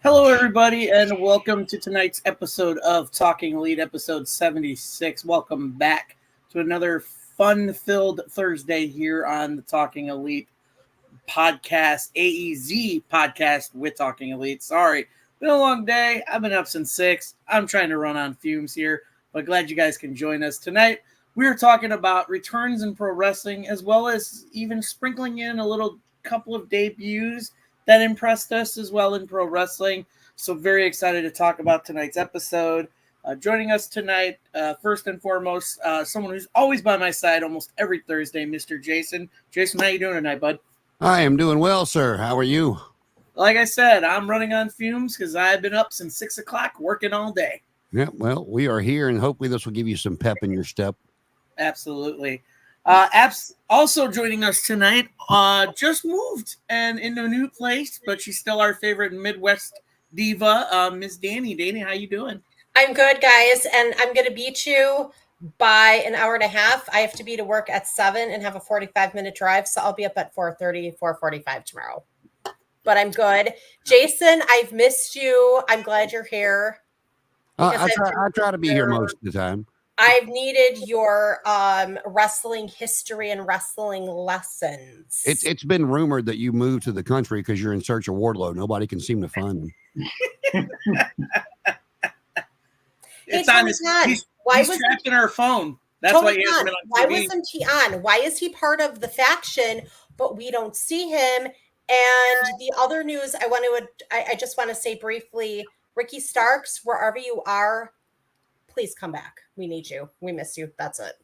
Hello, everybody, and welcome to tonight's episode of Talking Elite, episode 76. Welcome back to another fun filled Thursday here on the Talking Elite podcast, AEZ podcast with Talking Elite. Sorry, been a long day. I've been up since 6. I'm trying to run on fumes here, but glad you guys can join us tonight. We're talking about returns in pro wrestling, as well as even sprinkling in a little couple of debuts that impressed us as well in pro wrestling. So very excited to talk about tonight's episode. Joining us tonight, first and foremost, someone who's always by my side almost every Thursday, Mr. Jason. Jason, how you doing tonight, bud? I am doing well, sir. How are you? Like I said, I'm running on fumes because I've been up since 6 o'clock working all day. Yeah, well, we are here, and hopefully this will give you some pep in your step. Absolutely. Also joining us tonight, just moved and into a new place, but she's still our favorite Midwest diva, Miss Danny. Danny, how you doing? I'm good, guys, and I'm going to beat you by an hour and a half. I have to be to work at 7 and have a 45-minute drive, so I'll be up at 4:30, 4:45 tomorrow. But I'm good. Jason, I've missed you. I'm glad you're here. I try to be here most of the time. I've needed your wrestling history and wrestling lessons. It's been rumored that you moved to the country because you're in search of Wardlow. Nobody can seem to find him. It's on his. He's trapped in our phone. That's why he hasn't been on TV. Why wasn't he on? Why is he part of the faction, but we don't see him? And the other news I just want to say briefly, Ricky Starks, wherever you are, please come back. We need you. We miss you. That's it.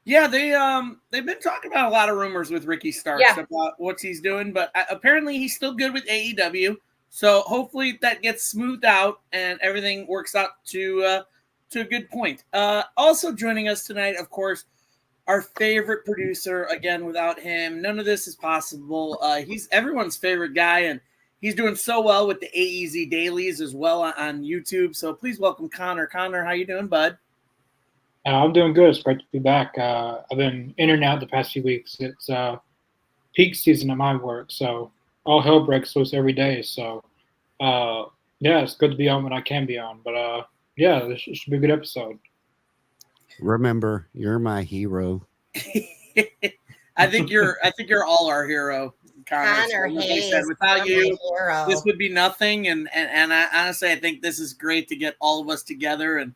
Yeah, they've been talking about a lot of rumors with Ricky Starks about what he's doing, but apparently he's still good with AEW. So hopefully that gets smoothed out and everything works out to a good point. Also joining us tonight, of course, our favorite producer. Again, without him, none of this is possible. He's everyone's favorite guy, and he's doing so well with the AEZ dailies as well on YouTube. So please welcome Connor. Connor, how you doing, bud? I'm doing good. It's great to be back. I've been in and out the past few weeks. It's peak season at my work, so all hell breaks loose every day. So, it's good to be on when I can be on. But, this should be a good episode. Remember, you're my hero. I think you're all our hero. Connor Hayes, without you, this would be nothing. And I honestly, I think this is great to get all of us together and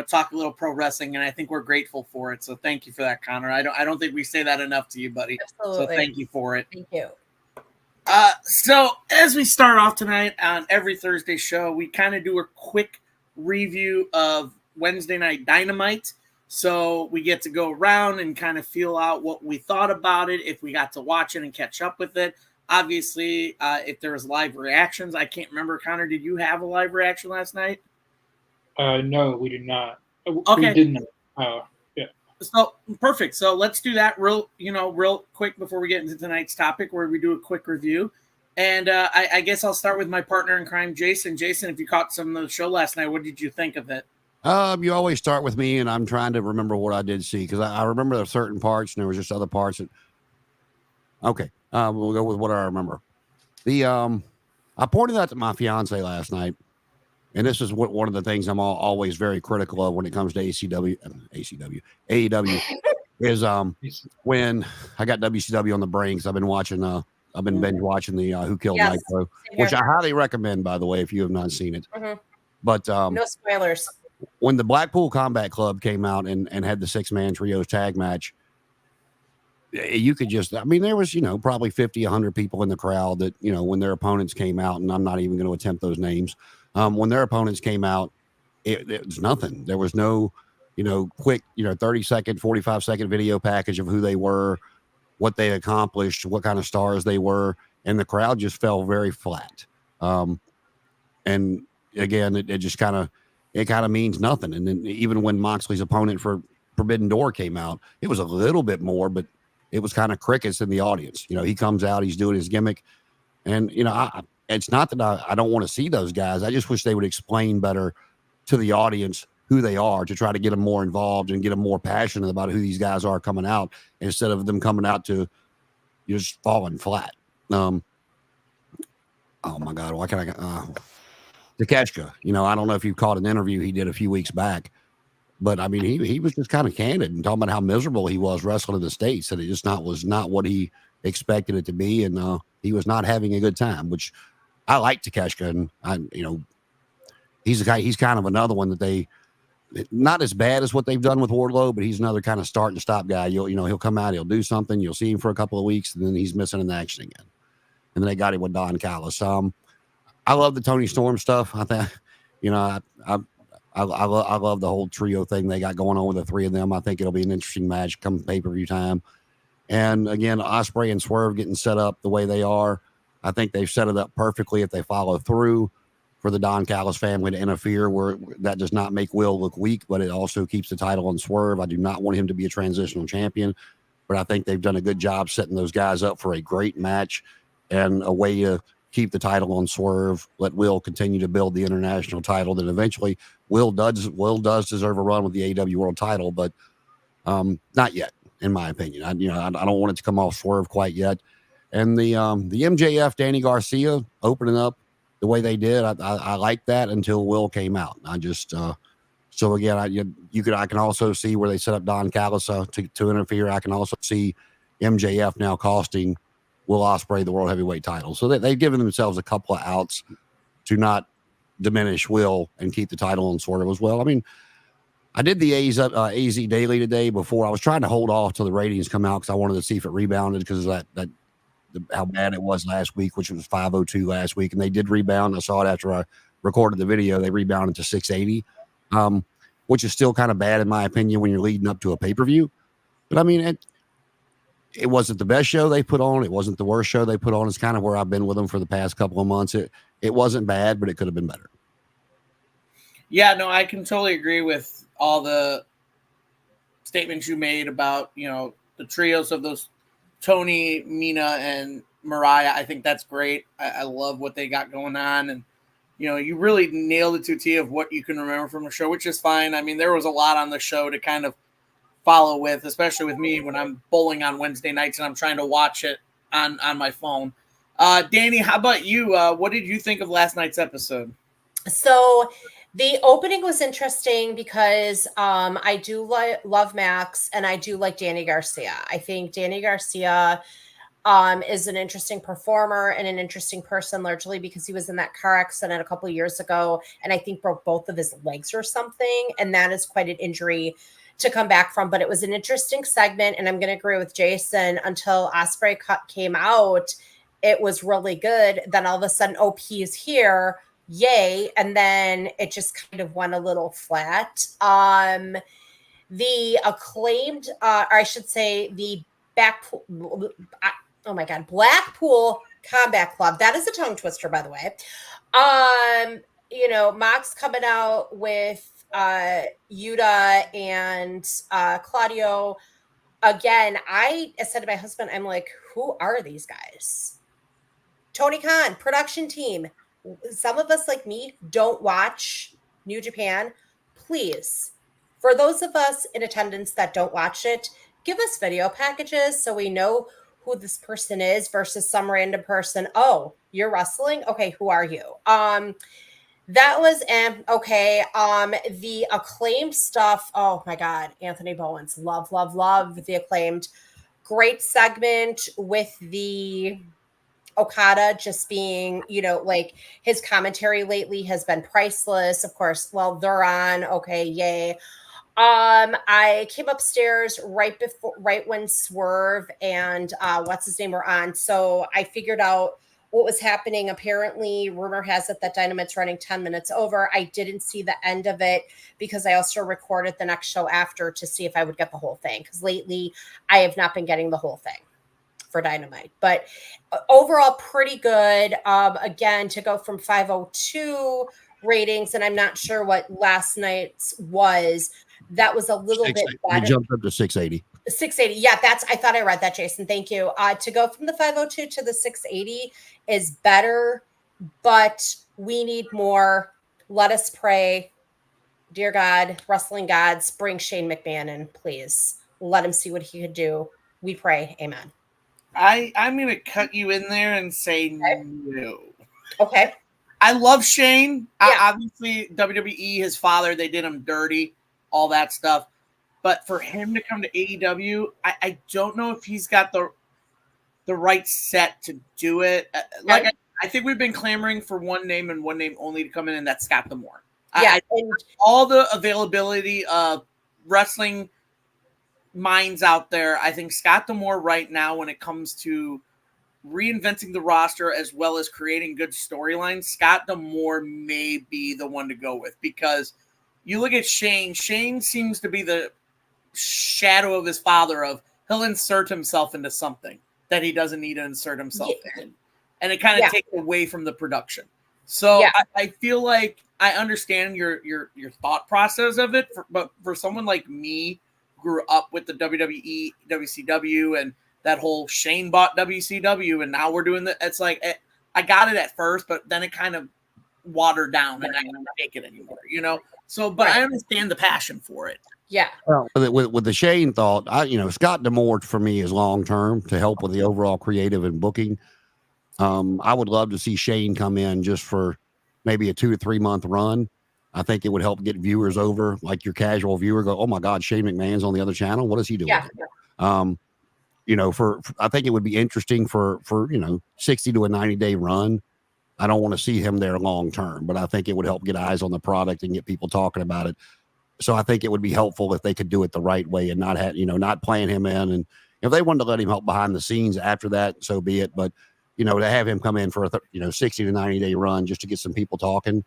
talk a little pro wrestling. And I think we're grateful for it. So thank you for that, Connor. I don't think we say that enough to you, buddy. Absolutely. So thank you for it. Thank you. So as we start off tonight on every Thursday show, we kind of do a quick review of Wednesday Night Dynamite. So we get to go around and kind of feel out what we thought about it, if we got to watch it and catch up with it. Obviously, if there was live reactions, I can't remember. Connor, did you have a live reaction last night? No, we did not. Okay. We didn't. Yeah. So perfect. So let's do that real quick before we get into tonight's topic, where we do a quick review. And I guess I'll start with my partner in crime, Jason. Jason, if you caught some of the show last night, what did you think of it? You always start with me, and I'm trying to remember what I did see because I remember there certain parts, and there was just other parts that. Okay, we'll go with what I remember. I pointed out to my fiance last night, and this is one of the things I'm always very critical of when it comes to AEW is when I got WCW on the brain. I've been watching. I've been binge watching the Who Killed Nitro, which I highly recommend, by the way, if you have not seen it. Mm-hmm. But no spoilers. When the Blackpool Combat Club came out and had the 6-man trios tag match, you could just, there was, probably 50, 100 people in the crowd that, when their opponents came out, and I'm not even going to attempt those names. When their opponents came out, it was nothing. There was no, quick, 30-second, 45-second video package of who they were, what they accomplished, what kind of stars they were. And the crowd just fell very flat. And again, it just kind of means nothing. And then even when Moxley's opponent for Forbidden Door came out, it was a little bit more, but it was kind of crickets in the audience. He comes out, he's doing his gimmick. And, it's not that I don't want to see those guys. I just wish they would explain better to the audience who they are to try to get them more involved and get them more passionate about who these guys are coming out instead of them coming out to just falling flat. oh my God, why can't Takeshka. You know, I don't know if you caught an interview he did a few weeks back, but I mean, he was just kind of candid and talking about how miserable he was wrestling in the States, and it just was not what he expected it to be, and he was not having a good time. Which I like Takeshka, and he's a guy. He's kind of another one that they not as bad as what they've done with Wardlow, but he's another kind of start and stop guy. He'll come out, he'll do something, you'll see him for a couple of weeks, and then he's missing in action again. And then they got him with Don Callis. I love the Tony Storm stuff. I think, I love the whole trio thing they got going on with the three of them. I think it'll be an interesting match come pay-per-view time. And again, Ospreay and Swerve getting set up the way they are. I think they've set it up perfectly if they follow through for the Don Callis family to interfere, where that does not make Will look weak, but it also keeps the title on Swerve. I do not want him to be a transitional champion, but I think they've done a good job setting those guys up for a great match and a way to keep the title on Swerve, let Will continue to build the international title. Then eventually Will does deserve a run with the AEW World title, but not yet, in my opinion. I don't want it to come off Swerve quite yet. And the MJF Danny Garcia opening up the way they did, I like that until Will came out. I just so again, I can also see where they set up Don Callis to interfere. I can also see MJF now costing Will Ospreay the World Heavyweight title. So they've given themselves a couple of outs to not diminish Will and keep the title on Swerve as well. I mean, I did the AZ Daily today before. I was trying to hold off till the ratings come out because I wanted to see if it rebounded because of how bad it was last week, which was 502 last week, and they did rebound. I saw it after I recorded the video. They rebounded to 680, which is still kind of bad in my opinion when you're leading up to a pay-per-view. But I mean, it wasn't the best show they put on. It wasn't the worst show they put on. It's kind of where I've been with them for the past couple of months. It wasn't bad, but it could have been better. Yeah, no, I can totally agree with all the statements you made about, the trios of those Tony, Mina, and Mariah. I think that's great. I love what they got going on. And, you really nailed it to T of what you can remember from the show, which is fine. I mean, there was a lot on the show to kind of follow with, especially with me when I'm bowling on Wednesday nights and I'm trying to watch it on my phone. Danny, how about you? What did you think of last night's episode? So the opening was interesting because I do love Max and I do like Danny Garcia. I think Danny Garcia is an interesting performer and an interesting person, largely because he was in that car accident a couple of years ago and I think broke both of his legs or something. And that is quite an injury to come back from. But it was an interesting segment. And I'm going to agree with Jason, until Ospreay came out, it was really good. Then all of a sudden, OP is here. Yay. And then it just kind of went a little flat. The Acclaimed, or I should say the Blackpool Combat Club. That is a tongue twister, by the way. Mox coming out with Yuta and Claudio. Again, I said to my husband, I'm like, who are these guys? Tony Khan, production team. Some of us like me don't watch New Japan. Please, for those of us in attendance that don't watch it, give us video packages so we know who this person is versus some random person. Oh, you're wrestling? Okay, who are you? That was okay. The Acclaimed stuff. Oh my God, Anthony Bowens. Love the Acclaimed. Great segment with the Okada just being, like his commentary lately has been priceless. Of course, well, they're on. Okay, yay. I came upstairs right when Swerve and what's his name were on. So I figured out what was happening. Apparently, rumor has it that Dynamite's running 10 minutes over. I didn't see the end of it because I also recorded the next show after to see if I would get the whole thing. Because lately, I have not been getting the whole thing for Dynamite. But overall, pretty good. Again, to go from 502 ratings, and I'm not sure what last night's was. That was a little bit better. It jumped up to 680. 680. Yeah, I thought I read that, Jason. Thank you. To go from the 502 to the 680 is better, but we need more. Let us pray. Dear God, wrestling gods, bring Shane McMahon in, please. Let him see what he could do. We pray. Amen. I'm going to cut you in there and say no. Okay. I love Shane. Yeah. Obviously, WWE, his father, they did him dirty, all that stuff. But for him to come to AEW, I don't know if he's got the right set to do it. I think we've been clamoring for one name and one name only to come in, and that's Scott D'Amore. Yeah. All the availability of wrestling minds out there, I think Scott D'Amore right now, when it comes to reinventing the roster as well as creating good storylines, Scott D'Amore may be the one to go with, because you look at Shane seems to be the shadow of his father, of he'll insert himself into something that he doesn't need to insert himself in, and it kind of takes away from the production. So I feel like I understand your thought process of it, but for someone like me, grew up with the WWE, WCW, and that whole Shane bought WCW, and now we're doing that. It's like I got it at first, but then it kind of watered down, and I don't take it anymore, So, but I understand the passion for it. Yeah. Well, with the Shane thought, Scott D'Amore for me is long term to help with the overall creative and booking. I would love to see Shane come in just for maybe a 2 to 3 month run. I think it would help get viewers over, like your casual viewer go, oh my God, Shane McMahon's on the other channel. What is he doing? Yeah. For I think it would be interesting for 60 to a 90-day run. I don't want to see him there long term, but I think it would help get eyes on the product and get people talking about it. So I think it would be helpful if they could do it the right way and not have, not playing him in. And if they wanted to let him help behind the scenes after that, so be it. But, to have him come in for a 60 to 90-day run just to get some people talking.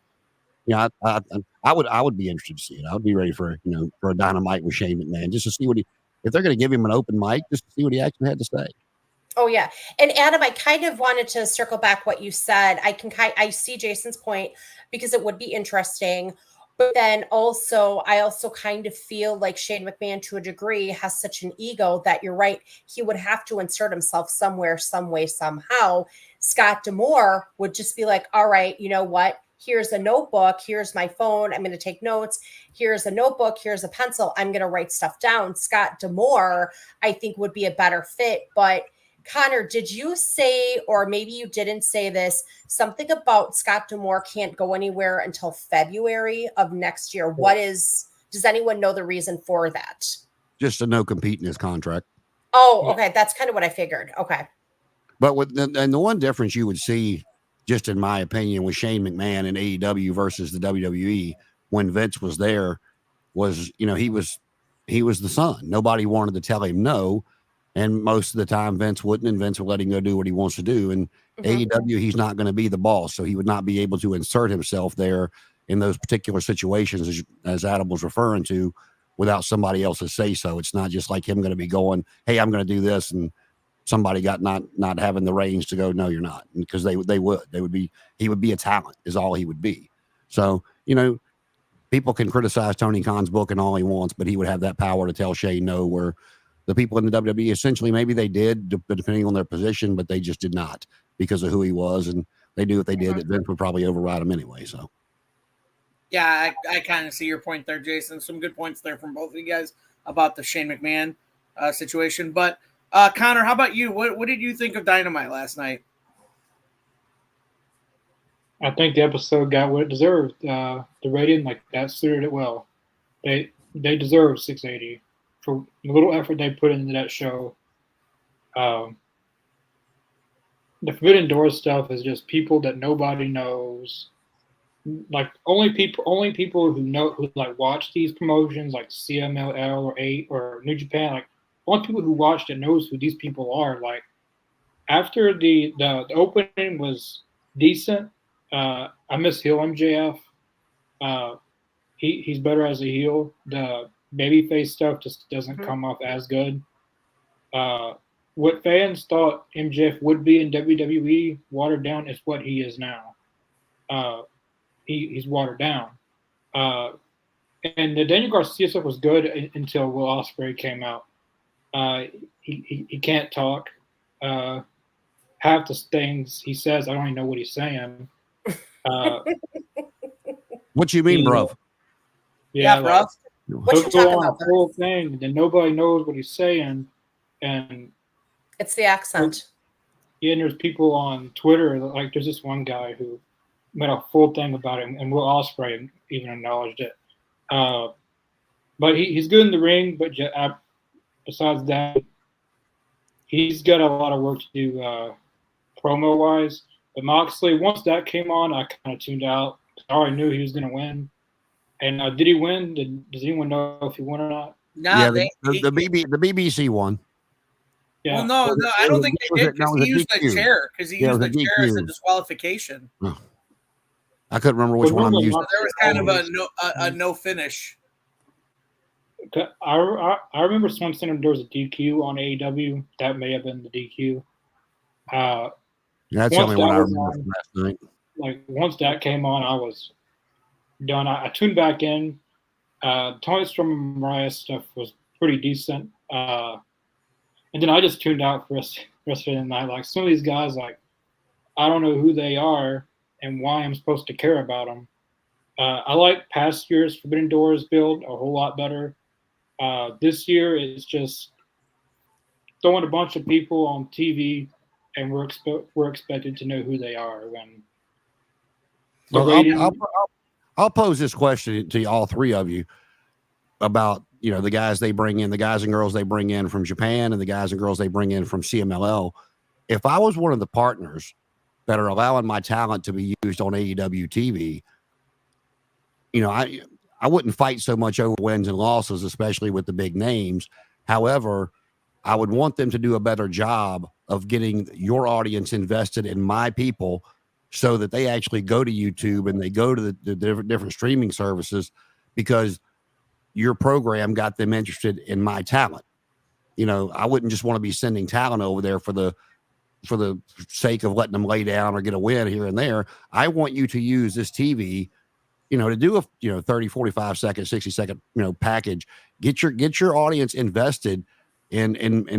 I would be interested to see it. I would be ready for a Dynamite with Shane McMahon, just to see if they're going to give him an open mic, just to see what he actually had to say. Oh yeah. And Adam, I kind of wanted to circle back what you said. I see Jason's point, because it would be interesting. But then I also kind of feel like Shane McMahon, to a degree, has such an ego that you're right. He would have to insert himself somewhere, some way, somehow. Scott D'Amore would just be like, all right, you know what? Here's a notebook. Here's my phone. I'm going to take notes. Here's a notebook. Here's a pencil. I'm going to write stuff down. Scott D'Amore, I think, would be a better fit. But Connor, did you say, or maybe you didn't say this, something about Scott D'Amore can't go anywhere until February of next year? Does anyone know the reason for that? Just a no compete in his contract. Oh, okay. That's kind of what I figured. Okay. But the one difference you would see, just in my opinion, with Shane McMahon and AEW versus the WWE when Vince was there was, he was the son. Nobody wanted to tell him no. And most of the time Vince wouldn't, and Vince would let him go do what he wants to do. And AEW, he's not going to be the boss. So he would not be able to insert himself there in those particular situations, as Adam was referring to, without somebody else's say so. It's not just like him going to be going, hey, I'm going to do this, and somebody got not having the reins to go, no, you're not. Because he would be a talent is all he would be. So, people can criticize Tony Khan's booking all he wants, but he would have that power to tell Shane no, where the people in the WWE, essentially, maybe they did, depending on their position, but they just did not because of who he was. And they knew if they did, that Vince would probably override him anyway. So, yeah, I kind of see your point there, Jason. Some good points there from both of you guys about the Shane McMahon situation. But Connor, how about you? What did you think of Dynamite last night? I think the episode got what it deserved. The rating, that suited it well. They deserve 680 for the little effort they put into that show. The Forbidden Door stuff is just people that nobody knows. Only people who watch these promotions, like CMLL or 8 or New Japan, only people who watched it knows who these people are. After the opening was decent, I miss heel MJF. He's better as a heel. The babyface stuff just doesn't come off as good. What fans thought MJF would be in WWE, watered down, is what he is now. He's watered down. And the Daniel Garcia stuff was good until Will Ospreay came out. He can't talk. Half the things he says, I don't even know what he's saying. What you mean, bro? Yeah, bro. What you talking about? The whole thing, and nobody knows what he's saying, and it's the accent. Yeah, and there's people on Twitter, like there's this one guy who made a full thing about it, and Will Ospreay even acknowledged it. But he's good in the ring, but besides that, he's got a lot of work to do promo wise. But Moxley, once that came on, I kind of tuned out. I already knew he was going to win. And did he win? Does anyone know if he won or not? Nah, the BBC won. Yeah. Well, no, I don't think they did because he used the DQ. chair because he used the chair as a disqualification. I couldn't remember which one I'm using. So there was kind of a no finish. I remember someone saying there was a DQ on AEW. That may have been the DQ. That's the only one I remember from last night. Like once that came on, I was done. I tuned back in. Tony Storm and Mariah stuff was pretty decent. And then I just tuned out for the rest of the night. Like some of these guys, like I don't know who they are and why I'm supposed to care about them. I like past year's Forbidden Doors build a whole lot better. This year it's just throwing a bunch of people on TV, and we're expected to know who they are. When I'll pose this question to all three of you about the guys they bring in, the guys and girls they bring in from Japan, and the guys and girls they bring in from CMLL. If I was one of the partners that are allowing my talent to be used on AEW TV, I wouldn't fight so much over wins and losses, especially with the big names. However, I would want them to do a better job of getting your audience invested in my people so that they actually go to YouTube and they go to the different streaming services because your program got them interested in my talent. I wouldn't just want to be sending talent over there for the sake of letting them lay down or get a win here and there. I want you to use this TV, to do a 30, 45 second, 60 second, package. Get your audience invested in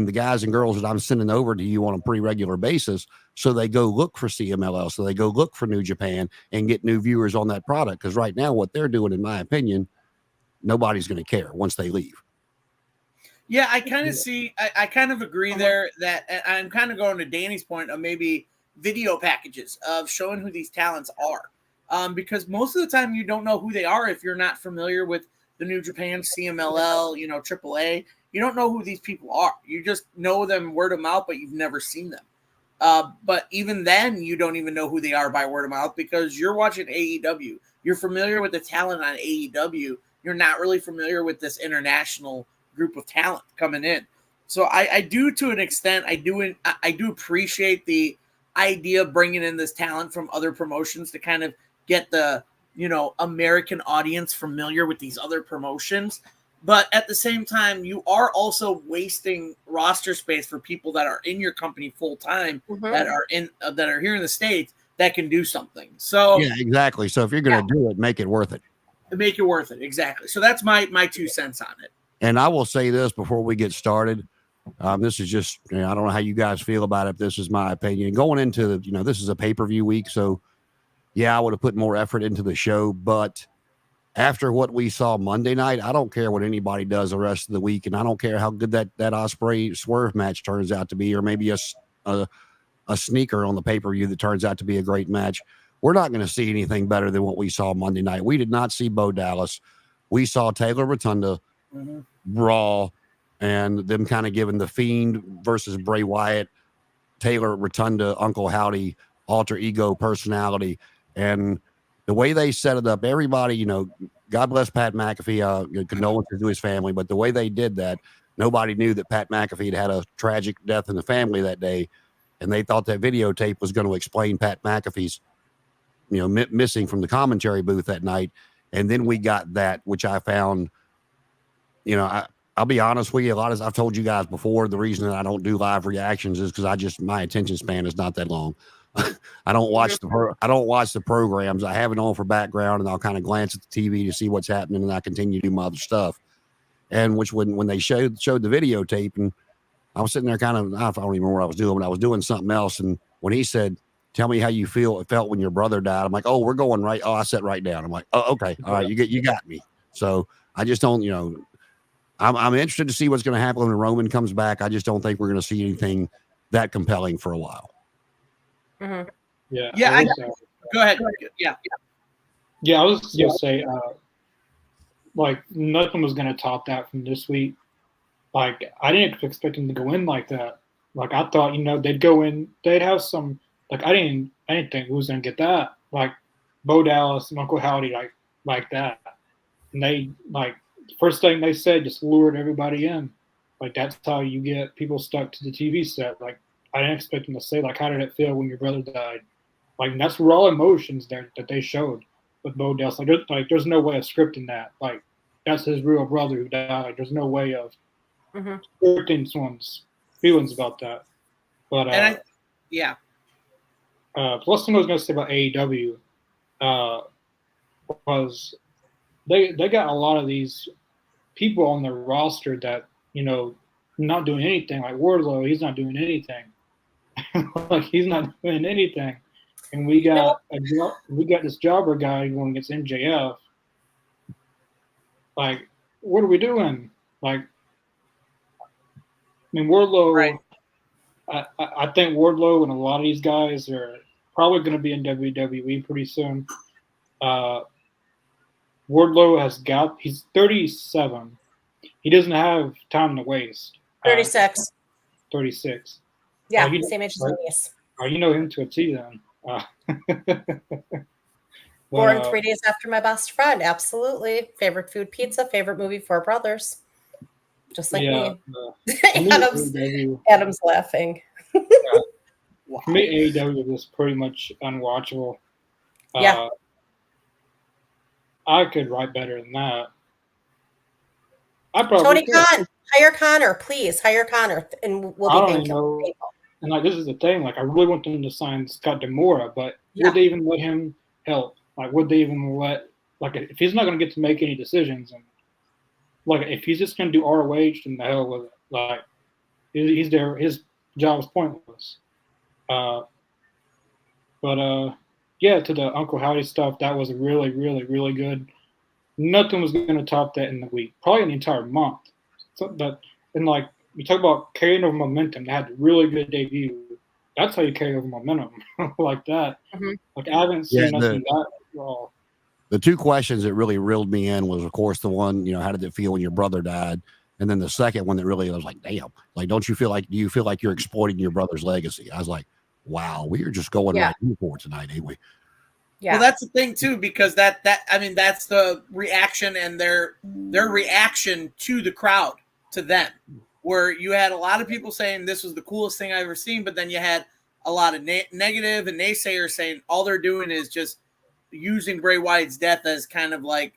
the guys and girls that I'm sending over to you on a pretty regular basis, so they go look for CMLL, so they go look for New Japan and get new viewers on that product. Because right now, what they're doing, in my opinion, nobody's going to care once they leave. Yeah, I kind of see. I kind of agree there that I'm kind of going to Danny's point of maybe video packages of showing who these talents are, because most of the time you don't know who they are if you're not familiar with the New Japan, CMLL, AAA. You don't know who these people are. You just know them word of mouth, but you've never seen them. But even then, you don't even know who they are by word of mouth because you're watching AEW. You're familiar with the talent on AEW. You're not really familiar with this international group of talent coming in. So I do, to an extent, I do appreciate the idea of bringing in this talent from other promotions to kind of get the American audience familiar with these other promotions. But at the same time, you are also wasting roster space for people that are in your company full time, that are here in the States that can do something. So yeah, exactly. So if you're going to do it, make it worth it. Make it worth it. Exactly. So that's my 2 cents on it. And I will say this before we get started. This is just, I don't know how you guys feel about it. This is my opinion. Going into, this is a pay-per-view week. So yeah, I would have put more effort into the show, but after what we saw Monday night, I don't care what anybody does the rest of the week. And I don't care how good that Ospreay Swerve match turns out to be, or maybe a sneaker on the pay-per-view that turns out to be a great match. We're not going to see anything better than what we saw Monday night. We did not see Bo Dallas. We saw Taylor Rotunda brawl and them kind of giving the Fiend versus Bray Wyatt, Taylor Rotunda, Uncle Howdy, alter ego personality. And the way they set it up, everybody, God bless Pat McAfee, condolences to his family, but the way they did that, nobody knew that Pat McAfee had a tragic death in the family that day. And they thought that videotape was going to explain Pat McAfee's, missing from the commentary booth that night. And then we got that, which I found, I'll be honest with you. I've told you guys before, the reason that I don't do live reactions is because my attention span is not that long. I don't watch the programs. I have it on for background, and I'll kind of glance at the TV to see what's happening, and I continue to do my other stuff. And which when they showed the videotape, and I was sitting there kind of, I don't even remember what I was doing, but I was doing something else. And when he said, "Tell me how you felt when your brother died," I'm like, "Oh, we're going right." Oh, I sat right down. I'm like, "Oh, okay, all right, you got me." So I just don't, I'm interested to see what's going to happen when Roman comes back. I just don't think we're going to see anything that compelling for a while. Mhm. Yeah. Yeah, go ahead. Yeah. Yeah, I was just gonna say, like nothing was gonna top that from this week. Like I didn't expect them to go in like that. Like I thought, they'd go in, they'd have some. Like I didn't think we was gonna get that. Like Bo Dallas and Uncle Howdy, like that. And they like first thing they said just lured everybody in. Like that's how you get people stuck to the TV set. Like I didn't expect them to say like, how did it feel when your brother died? Like that's raw emotions there that they showed with Bo Dallas. There's no way of scripting that. Like that's his real brother who died. There's no way of Mhm. scripting someone's feelings about that. But Yeah. plus thing I was gonna say about AEW was they got a lot of these people on their roster that not doing anything. Like Wardlow, he's not doing anything. Like he's not doing anything. And we got this jobber guy going against MJF. Like, what are we doing? Like, I mean, Wardlow. Right. I think Wardlow and a lot of these guys are probably going to be in WWE pretty soon. Wardlow he's 37. He doesn't have time to waste. 36. 36. Yeah, Oh, same age as my niece. Oh, you know him to a T then. Born 3 days after my best friend. Absolutely. Favorite food, pizza. Favorite movie, Four Brothers. Just like me. Adam's laughing. For me, AEW was pretty much unwatchable. Yeah. I could write better than that. Tony Khan, hire Connor, please. Hire Connor, and we'll be thanking people. And like this is the thing, like I really want them to sign Scott D'Amore, but would they even let him help? Like, would they even let if he's not going to get to make any decisions, and like if he's just going to do ROH, then the hell with it. Like he's there, his job is pointless. Yeah, to the Uncle Howdy stuff, that was really, really, really good. Nothing was going to top that in the week, probably in the entire month. And like you talk about carrying over momentum, they had a really good debut. That's how you carry over momentum like that. Mm-hmm. Like I haven't seen nothing that raw. The two questions that really reeled me in was, of course, the one, how did it feel when your brother died? And then the second one that really was like, damn, like, do you feel like you're exploiting your brother's legacy? I was like, wow, we are just going right for tonight, ain't we? Yeah. Well, that's the thing too, because that's the reaction and their reaction to the crowd, to them, where you had a lot of people saying this was the coolest thing I've ever seen, but then you had a lot of negative and naysayers saying all they're doing is just using Bray Wyatt's death as kind of like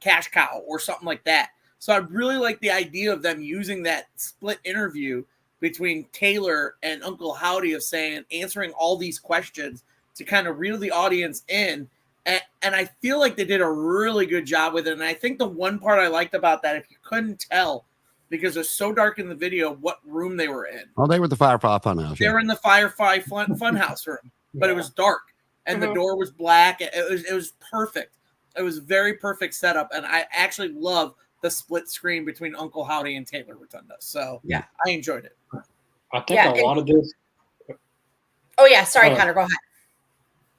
cash cow or something like that. So I really like the idea of them using that split interview between Taylor and Uncle Howdy of answering all these questions to kind of reel the audience in. And I feel like they did a really good job with it. And I think the one part I liked about that, if you couldn't tell, because it was so dark in the video, what room they were in. Oh, they were at the Firefly Funhouse. They were in the Firefly Funhouse room, but it was dark and the door was black. It was perfect. It was a very perfect setup. And I actually love the split screen between Uncle Howdy and Taylor Rotunda. So yeah, I enjoyed it. I think a lot of this. Oh yeah, sorry, Connor, go ahead.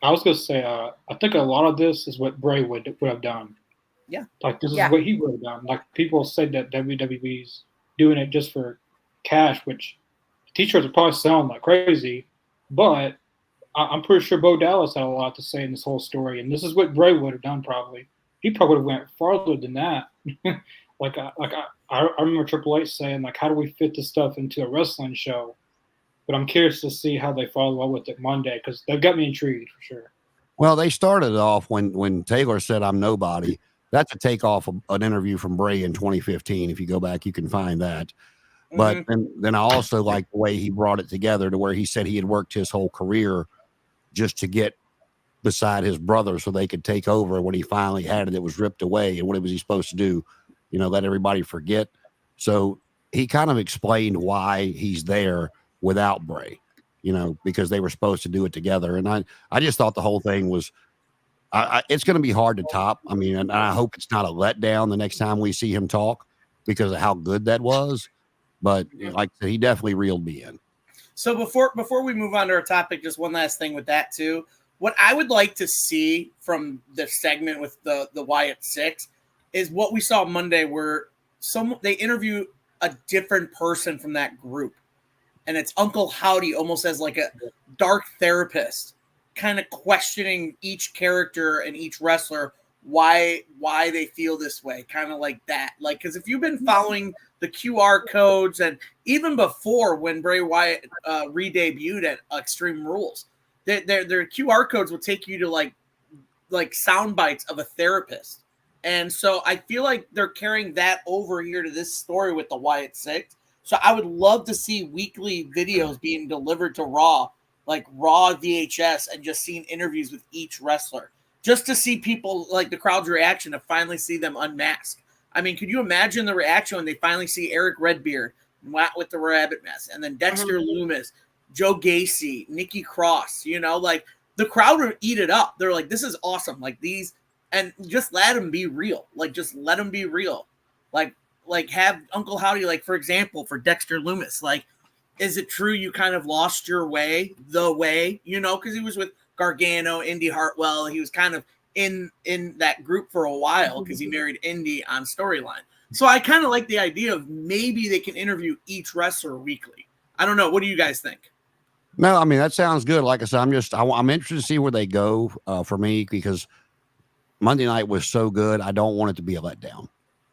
I was gonna say, I think a lot of this is what Bray would have done. Yeah, like this is what he would have done. Like people said that WWE's doing it just for cash, which t-shirts are probably selling like crazy, but I'm pretty sure Bo Dallas had a lot to say in this whole story, and this is what Bray would have done probably. He probably would have went farther than that. I remember Triple H saying, like, how do we fit this stuff into a wrestling show? But I'm curious to see how they follow up with it Monday, because they've got me intrigued for sure. Well, they started off when Taylor said, I'm nobody. That's a takeoff of an interview from Bray in 2015. If you go back, you can find that. But then I also like the way he brought it together to where he said he had worked his whole career just to get beside his brother so they could take over. When he finally had it, it was ripped away. And what was he supposed to do? Let everybody forget. So he kind of explained why he's there without Bray, because they were supposed to do it together. And I just thought the whole thing was, it's going to be hard to top. I mean, and I hope it's not a letdown the next time we see him talk because of how good that was. But like I said, he definitely reeled me in. So before we move on to our topic, just one last thing with that too. What I would like to see from the segment with the Wyatt Six is what we saw Monday, where they interview a different person from that group, and it's Uncle Howdy almost as like a dark therapist, kind of questioning each character and each wrestler why they feel this way, kind of like that. Like, because if you've been following the QR codes, and even before when Bray Wyatt re-debuted at Extreme Rules, their QR codes would take you to like sound bites of a therapist. And so I feel like they're carrying that over here to this story with the Wyatt Six. So I would love to see weekly videos being delivered to Raw, like Raw VHS, and just seeing interviews with each wrestler, just to see people, like the crowd's reaction to finally see them unmasked. I mean, could you imagine the reaction when they finally see Eric Redbeard with the rabbit mask, and then Dexter Loomis, Joe Gacy, Nikki Cross, like the crowd would eat it up. They're like, this is awesome. Like these, and just let them be real. Like, just let them be real. Like have Uncle Howdy, like, for example, for Dexter Loomis, like, is it true you kind of lost your way, because he was with Gargano, Indy Hartwell. He was kind of in that group for a while because he married Indy on Storyline. So I kind of like the idea of maybe they can interview each wrestler weekly. I don't know. What do you guys think? No, I mean, that sounds good. Like I said, I'm interested to see where they go for me, because Monday night was so good. I don't want it to be a letdown.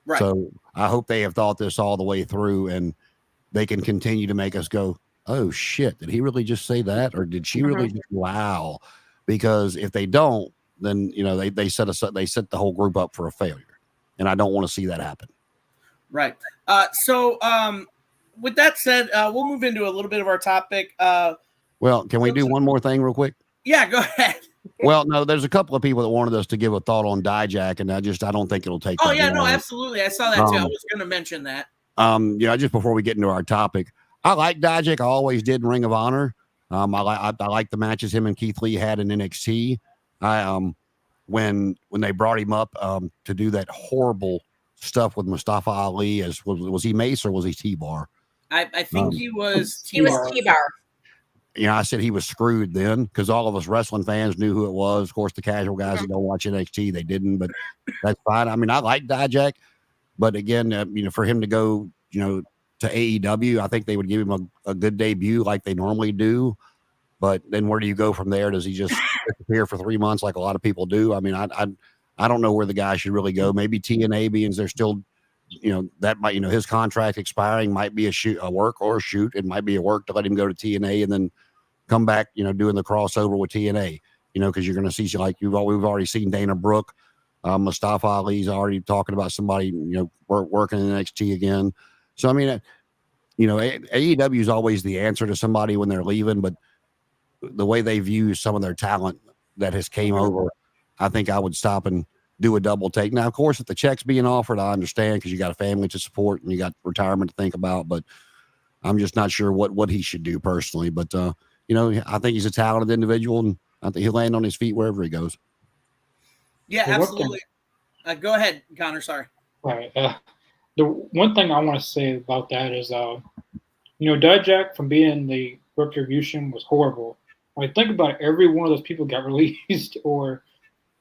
Right. So I hope they have thought this all the way through, and they can continue to make us go, oh shit, did he really just say that? Or did she really just, wow? Because if they don't, then, they set the whole group up for a failure. And I don't want to see that happen. Right. So with that said, we'll move into a little bit of our topic. Well, can we do one more thing real quick? Yeah, go ahead. Well, no, there's a couple of people that wanted us to give a thought on Dijak, and I don't think it'll take. Oh yeah, no, absolutely. I saw that too. I was going to mention that. Just before we get into our topic, I like Dijak. I always did in Ring of Honor. I like the matches him and Keith Lee had in NXT. When they brought him up to do that horrible stuff with Mustafa Ali, was he Mace or was he T-Bar? I think he was T-Bar. T-Bar. He was T-Bar. I said he was screwed then, because all of us wrestling fans knew who it was. Of course, the casual guys that don't watch NXT, they didn't, but that's fine. I mean, I like Dijak, but again, for him to go, to AEW, I think they would give him a good debut like they normally do. But then where do you go from there? Does he just disappear for 3 months like a lot of people do? I mean, I don't know where the guy should really go. Maybe TNA, being they're still, that might, his contract expiring might be a work or a shoot. It might be a work to let him go to TNA and then come back, doing the crossover with TNA, because you're going to see, like we've already seen Dana Brooke, Mustafa Ali's already talking about somebody, working in NXT again. So, I mean, AEW is always the answer to somebody when they're leaving, but the way they view some of their talent that has came over, I think I would stop and do a double take. Now, of course, if the check's being offered, I understand, because you got a family to support and you got retirement to think about, but I'm just not sure what he should do personally. But, I think he's a talented individual, and I think he'll land on his feet wherever he goes. Yeah, absolutely. Go ahead, Connor. Sorry. All right. The one thing I want to say about that is, Dijak, from being in the Retribution, was horrible. Like, think about it, every one of those people got released or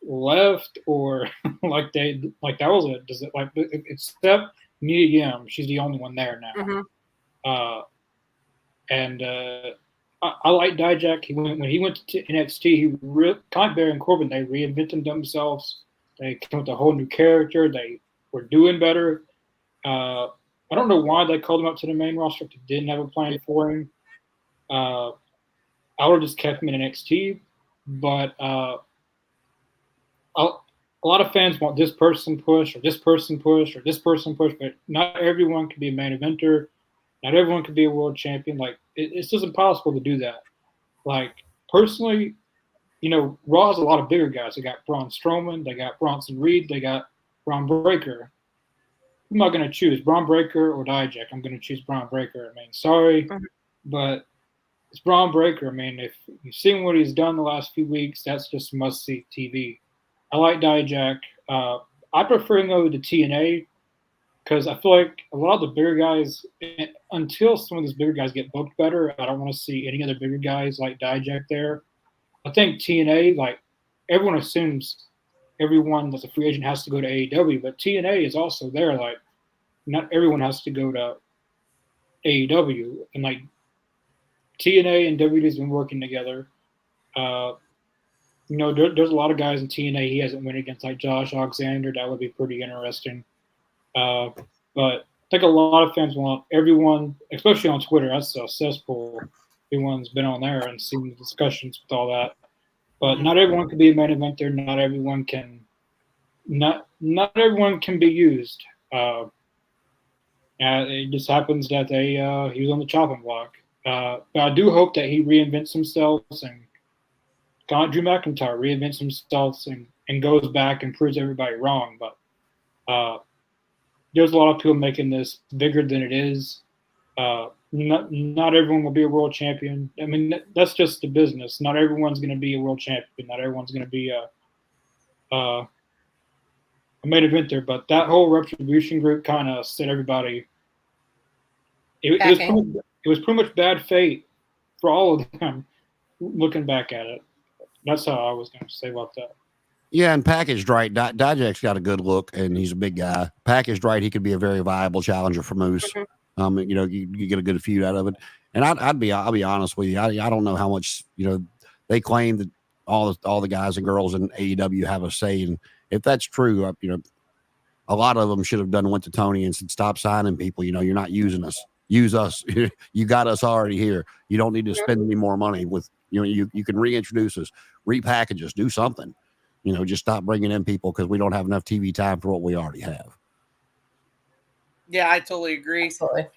left, or like that was it. Except Mia Yim, she's the only one there now. I like Dijak. When he went to NXT, kind of Baron Corbin, they reinvented themselves. They came with a whole new character. They were doing better. I don't know why they called him up to the main roster if they didn't have a plan for him. I would have just kept him in NXT, but a lot of fans want this person push or this person push or this person push, but not everyone can be a main eventer. Not everyone can be a world champion. Like, it's just impossible to do that. Like, personally, Raw has a lot of bigger guys. They got Braun Strowman, they got Bronson Reed, they got Braun Breaker. Who am I going to choose, Braun Breaker or Dijak? I'm going to choose Braun Breaker. I mean, sorry, but it's Braun Breaker. I mean, if you've seen what he's done the last few weeks, that's just must-see TV. I like Dijak. I prefer him over to TNA because I feel like a lot of the bigger guys, until some of these bigger guys get booked better, I don't want to see any other bigger guys like Dijak there. I think TNA, like everyone assumes everyone that's a free agent has to go to AEW, but TNA is also there. Like not everyone has to go to AEW, and like TNA and WWE has been working together. There's a lot of guys in TNA he hasn't won against, like Josh Alexander. That would be pretty interesting. But I think a lot of fans want everyone, especially on Twitter, that's a cesspool. Everyone's been on there and seen the discussions with all that. But not everyone can be a main eventer. Not everyone can be used. It just happens that he was on the chopping block. But I do hope that he reinvents himself and Drew McIntyre reinvents himself and goes back and proves everybody wrong. But there's a lot of people making this bigger than it is. Not everyone will be a world champion. I mean, that's just the business. Not everyone's going to be a world champion. Not everyone's going to be a main eventer. But that whole Retribution group kind of set everybody. It was pretty much bad fate for all of them. Looking back at it, that's how I was going to say about that. Yeah, and packaged right, Dijak's got a good look, and he's a big guy. Packaged right, he could be a very viable challenger for Moose. You get a good feud out of it. And I'll be honest with you, I don't know how much they claim that all the guys and girls in AEW have a say, and if that's true, a lot of them should have went to Tony and said, "Stop signing people. You're not using us. Use us. You got us already here. You don't need to spend any more money with you can reintroduce us, repackage us, do something." Just stop bringing in people because we don't have enough TV time for what we already have. Yeah, I totally agree. Absolutely.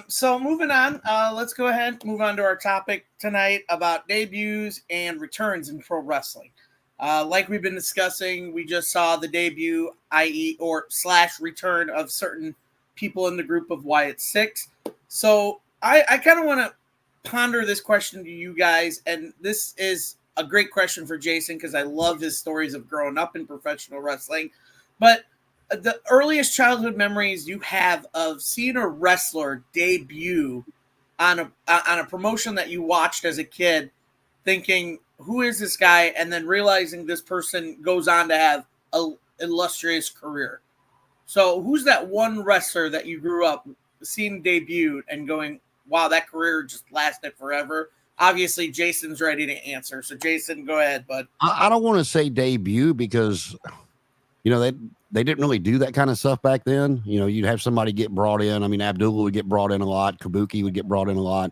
So moving on, let's go ahead and move on to our topic tonight about debuts and returns in pro wrestling. Like we've been discussing, we just saw the debut, / return of certain people in the group of Wyatt Six. So I kind of want to ponder this question to you guys, and this is a great question for Jason because I love his stories of growing up in professional wrestling. But the earliest childhood memories you have of seeing a wrestler debut on a promotion that you watched as a kid, thinking, who is this guy? And then realizing this person goes on to have an illustrious career. So who's that one wrestler that you grew up seeing debut and going, wow, that career just lasted forever? Obviously, Jason's ready to answer. So, Jason, go ahead, bud. I don't want to say debut because, they didn't really do that kind of stuff back then. You'd have somebody get brought in. I mean, Abdullah would get brought in a lot. Kabuki would get brought in a lot.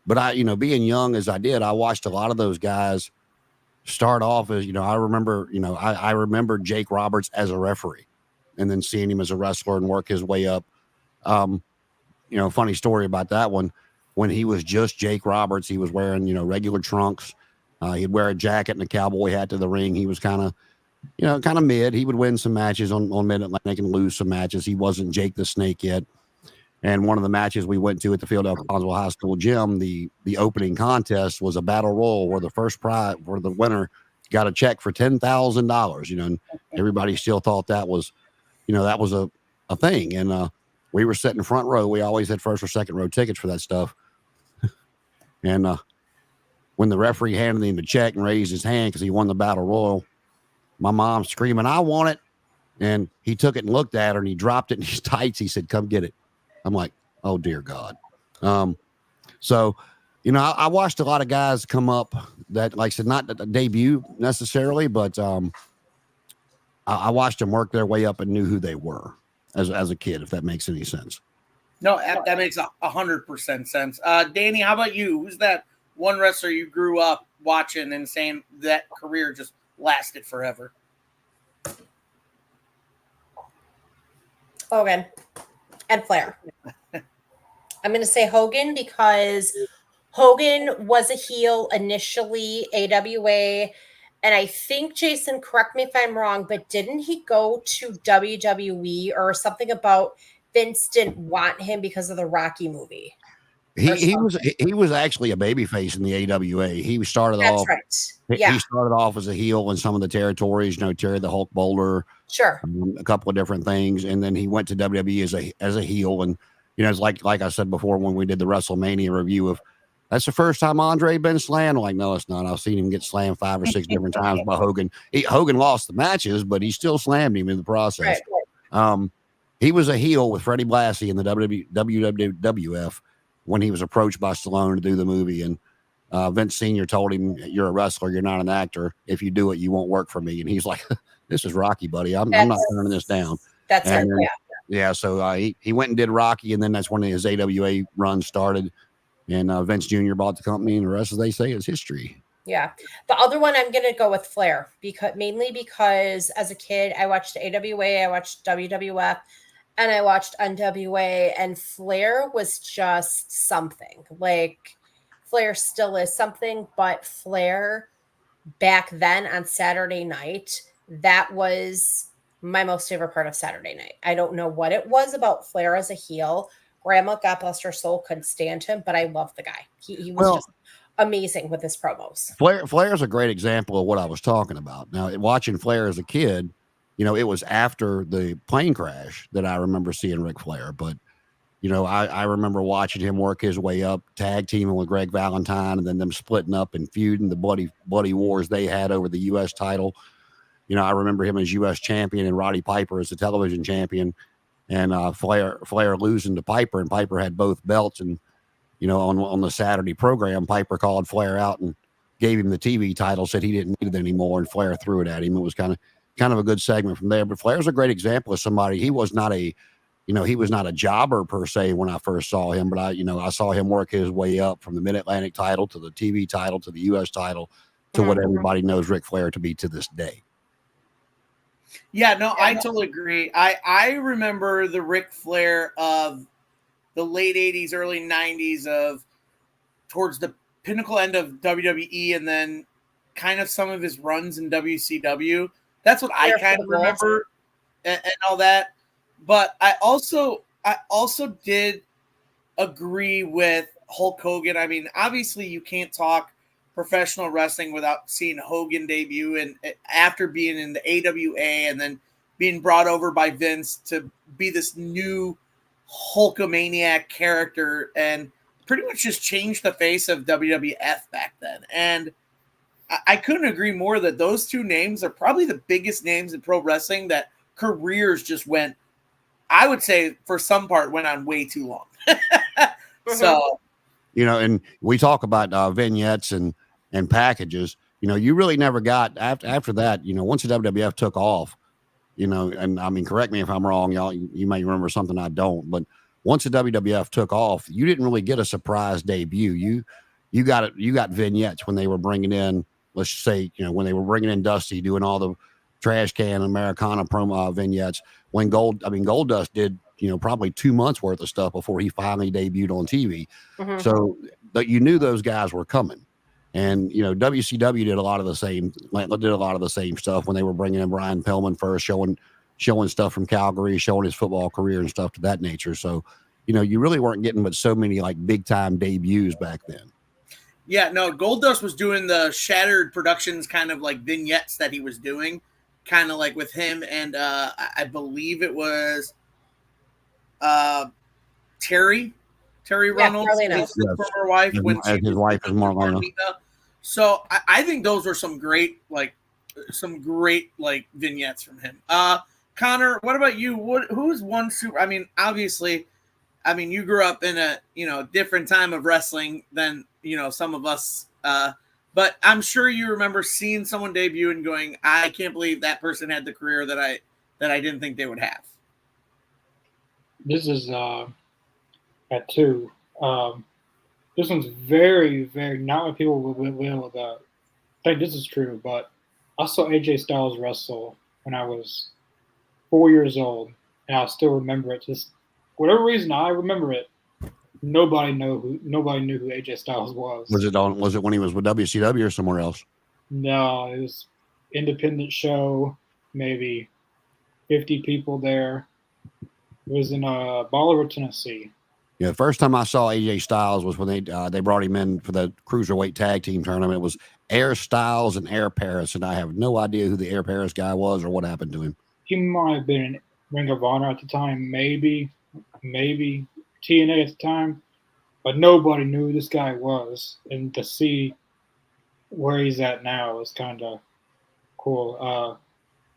But being young as I did, I watched a lot of those guys start off as, I remember Jake Roberts as a referee and then seeing him as a wrestler and work his way up. Funny story about that one. When he was just Jake Roberts, he was wearing, regular trunks. He'd wear a jacket and a cowboy hat to the ring. He was kind of mid. He would win some matches on Mid-Atlantic and lose some matches. He wasn't Jake the Snake yet. And one of the matches we went to at the Philadelphia Collinsville High School gym, the opening contest was a battle royal where the first prize, where the winner got a check for $10,000. And everybody still thought that was, that was a thing. And we were sitting front row. We always had first or second row tickets for that stuff. And when the referee handed him the check and raised his hand because he won the battle royal, my mom screaming, "I want it!" And he took it and looked at her and he dropped it in his tights. He said, "Come get it." I'm like, "Oh dear God." So, I watched a lot of guys come up that, like I said, not a debut necessarily, but I watched them work their way up and knew who they were as a kid, if that makes any sense. No, that makes 100% sense. Danny, how about you? Who's that one wrestler you grew up watching and saying that career just lasted forever? Hogan and Flair. I'm going to say Hogan because Hogan was a heel initially, AWA. And I think, Jason, correct me if I'm wrong, but didn't he go to WWE or something about Vince didn't want him because of the Rocky movie? He was actually a babyface in the AWA. He started That's off. right. Yeah, He started off as a heel in some of the territories. You know, Terry the Hulk Boulder, sure. a couple of different things, and then he went to WWE as a heel. And you know, it's like I said before when we did the WrestleMania review of. That's the first time Andre been slammed. I'm like, no, it's not. I've seen him get slammed 5 or 6 different times by Hogan. Hogan lost the matches, but he still slammed him in the process. Right. He was a heel with Freddie Blassie in the WWF when he was approached by Stallone to do the movie. And Vince Sr. told him, "You're a wrestler. You're not an actor. If you do it, you won't work for me." And he's like, "This is Rocky, buddy. I'm not turning this down." That's and right. Then, yeah. So he went and did Rocky, and then that's when his AWA run started. And Vince Jr. bought the company, and the rest, as they say, is history. Yeah. The other one I'm going to go with Flair mainly because as a kid, I watched AWA, I watched WWF, and I watched NWA, and Flair was just something. Like, Flair still is something, but Flair back then on Saturday night, that was my most favorite part of Saturday night. I don't know what it was about Flair as a heel. Grandma, God bless her soul, couldn't stand him, but I love the guy. He was just amazing with his promos. Flair is a great example of what I was talking about. Now, watching Flair as a kid, you know, it was after the plane crash that I remember seeing Ric Flair. But, you know, I remember watching him work his way up, tag teaming with Greg Valentine, and then them splitting up and feuding, the bloody wars they had over the U.S. title. You know, I remember him as U.S. champion and Roddy Piper as the television champion. And Flair losing to Piper, and Piper had both belts. And, you know, on the Saturday program, Piper called Flair out and gave him the TV title, said he didn't need it anymore, and Flair threw it at him. It was kind of a good segment from there. But Flair's a great example of somebody. He was not a jobber per se when I first saw him, but I saw him work his way up from the Mid-Atlantic title to the TV title to the U.S. title to what everybody knows Ric Flair to be to this day. Yeah, no, I totally agree. I remember the Ric Flair of the late 80s, early 90s of towards the pinnacle end of WWE and then kind of some of his runs in WCW. That's what I kind of remember and all that. But I also did agree with Hulk Hogan. I mean, obviously you can't talk professional wrestling without seeing Hogan debut, and after being in the AWA and then being brought over by Vince to be this new Hulkamaniac character and pretty much just changed the face of WWF back then. And I couldn't agree more that those two names are probably the biggest names in pro wrestling that careers just went, I would say for some part, went on way too long. So, you know, and we talk about vignettes and packages. You know, you really never got after that. You know, once the WWF took off, you know, and I mean, correct me if I'm wrong, y'all. You may remember something I don't, but once the WWF took off, you didn't really get a surprise debut. You got vignettes when they were bringing in, let's say, you know, when they were bringing in Dusty, doing all the trash can Americana promo vignettes. When Goldust did, you know, probably 2 months worth of stuff before he finally debuted on TV. So that you knew those guys were coming. And, you know, WCW did a lot of the same stuff when they were bringing in Brian Pillman first, showing stuff from Calgary, showing his football career and stuff to that nature. So, you know, you really weren't getting but so many like big time debuts back then. Yeah, no, Goldust was doing the Shattered Productions kind of like vignettes that he was doing, kind of like with him. And I believe it was Terry Reynolds, his former wife, when his wife is Marlena. So I think those were some great vignettes from him. Connor, what about you? Who's one super? I mean, obviously, you grew up in a different time of wrestling than some of us. But I'm sure you remember seeing someone debut and going, I can't believe that person had the career that I didn't think they would have. This is at two. This one's very, very, not many people will think this is true, but I saw AJ Styles wrestle when I was 4 years old, and I still remember it. Just whatever reason, I remember it. Nobody knew who AJ Styles was. Was it when he was with WCW or somewhere else? No, it was independent show, maybe 50 people there. It was in Bolivar, Tennessee. You know, the first time I saw AJ Styles was when they brought him in for the Cruiserweight Tag Team Tournament. It was Air Styles and Air Paris, and I have no idea who the Air Paris guy was or what happened to him. He might have been in Ring of Honor at the time, maybe TNA at the time, but nobody knew who this guy was. And to see where he's at now is kind of cool.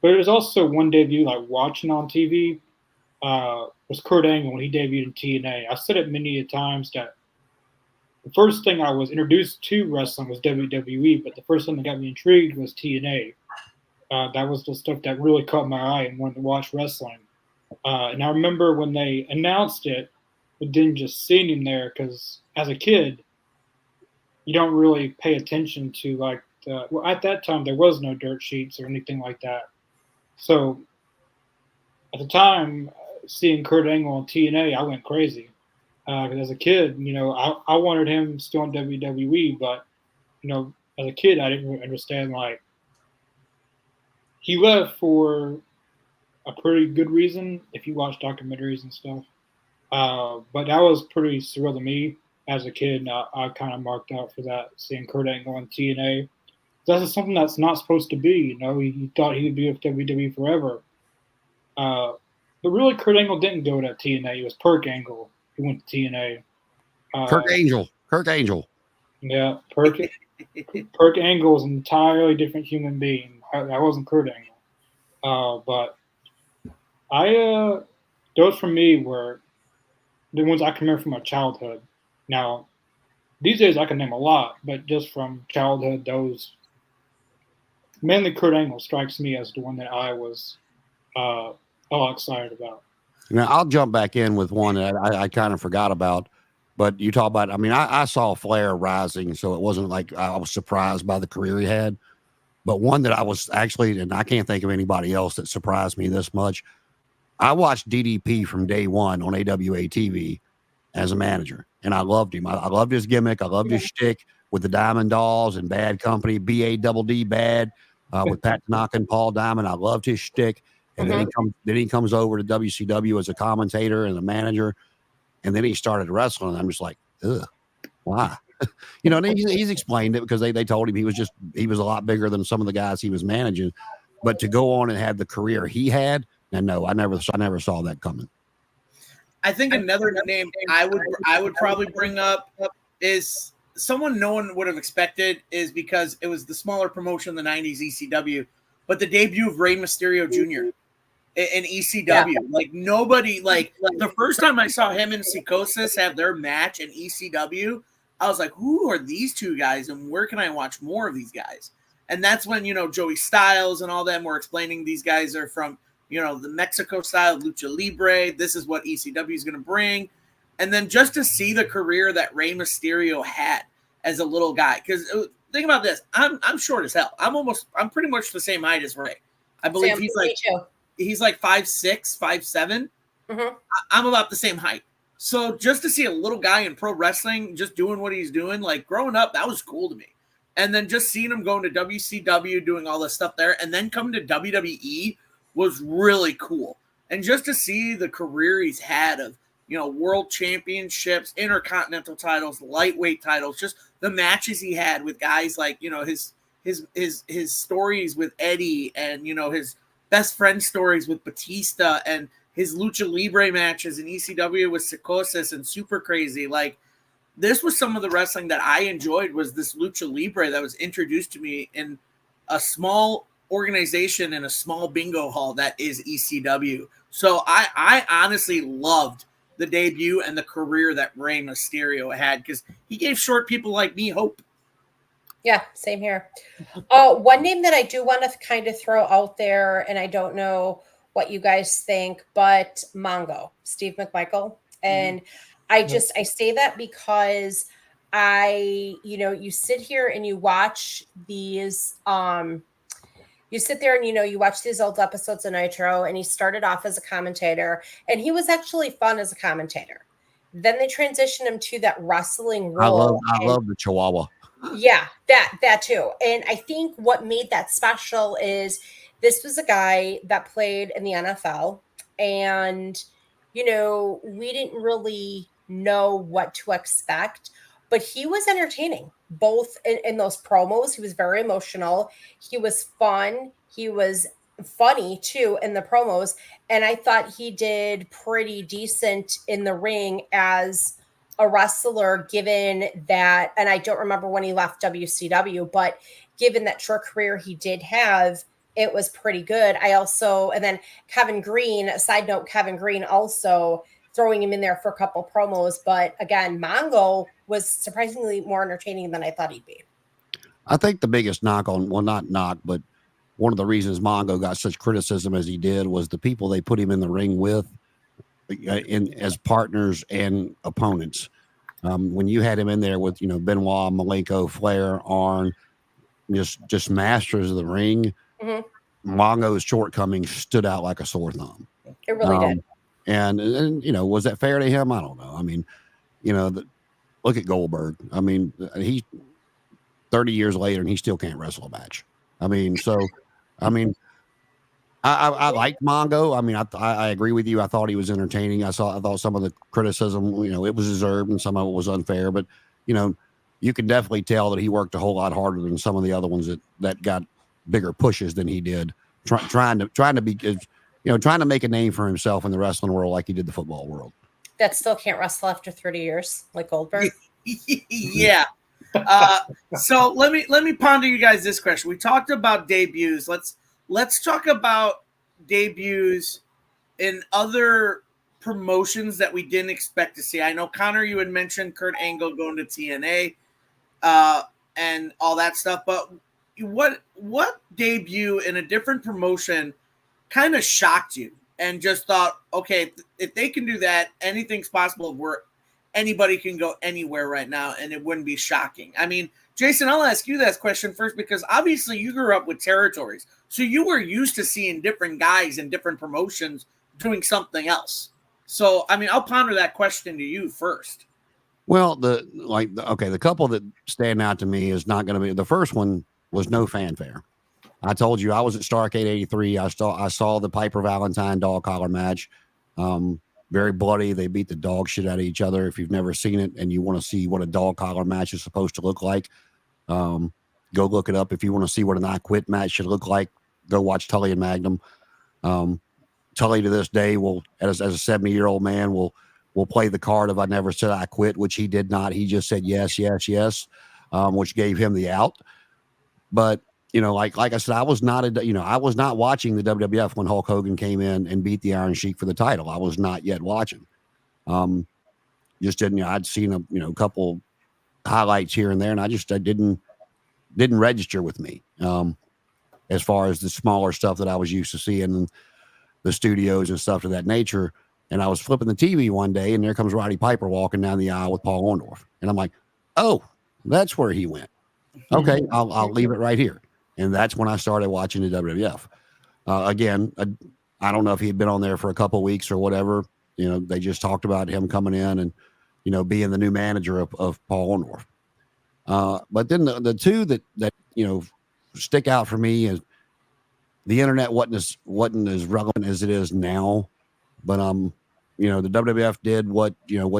But it was also one debut, like watching on TV, was Kurt Angle when he debuted in TNA. I said it many times that the first thing I was introduced to wrestling was WWE, but the first thing that got me intrigued was TNA. That was the stuff that really caught my eye and wanted to watch wrestling. And I remember when they announced it, but then just seeing him there, because as a kid, you don't really pay attention to well, at that time there was no dirt sheets or anything like that. So at the time, seeing Kurt Angle on TNA, I went crazy. Because as a kid, I wanted him still on WWE, but as a kid, I didn't really understand. Like, he left for a pretty good reason if you watch documentaries and stuff. But that was pretty surreal to me as a kid. And I kind of marked out for that, seeing Kurt Angle on TNA. That's something that's not supposed to be. He thought he would be with WWE forever. But really, Kurt Angle didn't go to TNA. It was Perk Angle who went to TNA. Kirk Angel. Yeah, Perk Angle is an entirely different human being. I wasn't Kurt Angle. But those for me were the ones I can remember from my childhood. Now, these days I can name a lot, but just from childhood, those mainly Kurt Angle strikes me as the one that I was all excited about. Now, I'll jump back in with one that I kind of forgot about, but you talk about, I saw Flair rising, so it wasn't like I was surprised by the career he had, but one that I was actually, and I can't think of anybody else that surprised me this much. I watched DDP from day one on AWA TV as a manager, and I loved him. I loved his gimmick. I loved his shtick with the Diamond Dolls and Bad Company, B-A-D-D, Bad, with Pat Tanaka and Paul Diamond. I loved his shtick. And then he comes over to WCW as a commentator and a manager, and then he started wrestling. And I'm just like, ugh, why? And he's explained it because they told him he was a lot bigger than some of the guys he was managing. But to go on and have the career he had, and no, I never saw that coming. I think another name I would probably bring up is someone no one would have expected, is because it was the smaller promotion in the 90s, ECW, but the debut of Rey Mysterio Jr. in ECW. Yeah. Like, nobody, the first time I saw him and Psicosis have their match in ECW, I was like, who are these two guys and where can I watch more of these guys? And that's when, Joey Styles and all them were explaining these guys are from, the Mexico style Lucha Libre. This is what ECW is going to bring. And then just to see the career that Rey Mysterio had as a little guy, because think about this, I'm short as hell. I'm pretty much the same height as Rey. I believe he's like 5'6", 5'7". Mm-hmm. I'm about the same height. So just to see a little guy in pro wrestling just doing what he's doing, like growing up, that was cool to me. And then just seeing him going to WCW, doing all this stuff there, and then coming to WWE was really cool. And just to see the career he's had of, world championships, intercontinental titles, lightweight titles, just the matches he had with guys like, his stories with Eddie and, his best friend stories with Batista and his Lucha Libre matches in ECW with Psicosis and Super Crazy. Like, this was some of the wrestling that I enjoyed, was this Lucha Libre that was introduced to me in a small organization in a small bingo hall that is ECW. So I honestly loved the debut and the career that Rey Mysterio had, because he gave short people like me hope. Yeah, same here. One name that I do want to kind of throw out there, and I don't know what you guys think, but Mongo, Steve McMichael. And I say that because you sit here and you watch these, you sit there and, you watch these old episodes of Nitro, and he started off as a commentator, and he was actually fun as a commentator. Then they transitioned him to that wrestling role. I love the Chihuahua. Yeah, that too. And I think what made that special is this was a guy that played in the NFL, and, we didn't really know what to expect. But he was entertaining, both in those promos. He was very emotional. He was fun. He was funny too in the promos. And I thought he did pretty decent in the ring as a wrestler, given that, and I don't remember when he left WCW, but given that short career he did have, it was pretty good. And then Kevin Green, a side note, Kevin Green also throwing him in there for a couple promos. But again, Mongo was surprisingly more entertaining than I thought he'd be. I think the biggest knock on, well, not knock, but one of the reasons Mongo got such criticism as he did was the people they put him in the ring with as partners and opponents. When you had him in there with, Benoit, Malenko, Flair, Arn, just masters of the ring, Mongo's shortcomings stood out like a sore thumb. It really did. And, was that fair to him? I don't know. I mean, look at Goldberg. I mean, he 30 years later and he still can't wrestle a match. I mean, I liked Mongo. I mean, I agree with you. I thought he was entertaining. I thought some of the criticism, it was deserved and some of it was unfair, but you can definitely tell that he worked a whole lot harder than some of the other ones that got bigger pushes than he did, trying to make a name for himself in the wrestling world like he did the football world. That still can't wrestle after 30 years, like Goldberg. Yeah. So let me ponder you guys this question. We talked about debuts. Let's talk about debuts in other promotions that we didn't expect to see. I know, Connor, you had mentioned Kurt Angle going to TNA and all that stuff, but what debut in a different promotion kind of shocked you and just thought, okay, if they can do that, anything's possible where anybody can go anywhere right now and it wouldn't be shocking? I mean, Jason, I'll ask you that question first because obviously you grew up with territories. So you were used to seeing different guys in different promotions doing something else. So, I mean, I'll ponder that question to you first. Well, the couple that stand out to me is not going to be, the first one was no fanfare. I told you I was at Starrcade 83. I saw the Piper Valentine dog collar match. Very bloody. They beat the dog shit out of each other. If you've never seen it and you want to see what a dog collar match is supposed to look like, go look it up. If you want to see what an I Quit match should look like, go watch Tully and Magnum. Tully to this day will, as a 70-year-old man, will play the card of I never said I quit, which he did not. He just said yes, yes, yes, which gave him the out. But like I said, I was not watching the WWF when Hulk Hogan came in and beat the Iron Sheik for the title. I was not yet watching. Just didn't. I'd seen a couple highlights here and there, and I didn't register with me as far as the smaller stuff that I was used to seeing in the studios and stuff of that nature. And I was flipping the TV one day, and there comes Roddy Piper walking down the aisle with Paul Orndorff, and I'm like, oh, that's where he went. Okay, I'll leave it right here. And that's when I started watching the WWF. Again, I don't know if he had been on there for a couple of weeks or whatever. They just talked about him coming in and, being the new manager of Paul Orndorff. But then the two that stick out for me is the internet wasn't as relevant as it is now. But, the WWF did what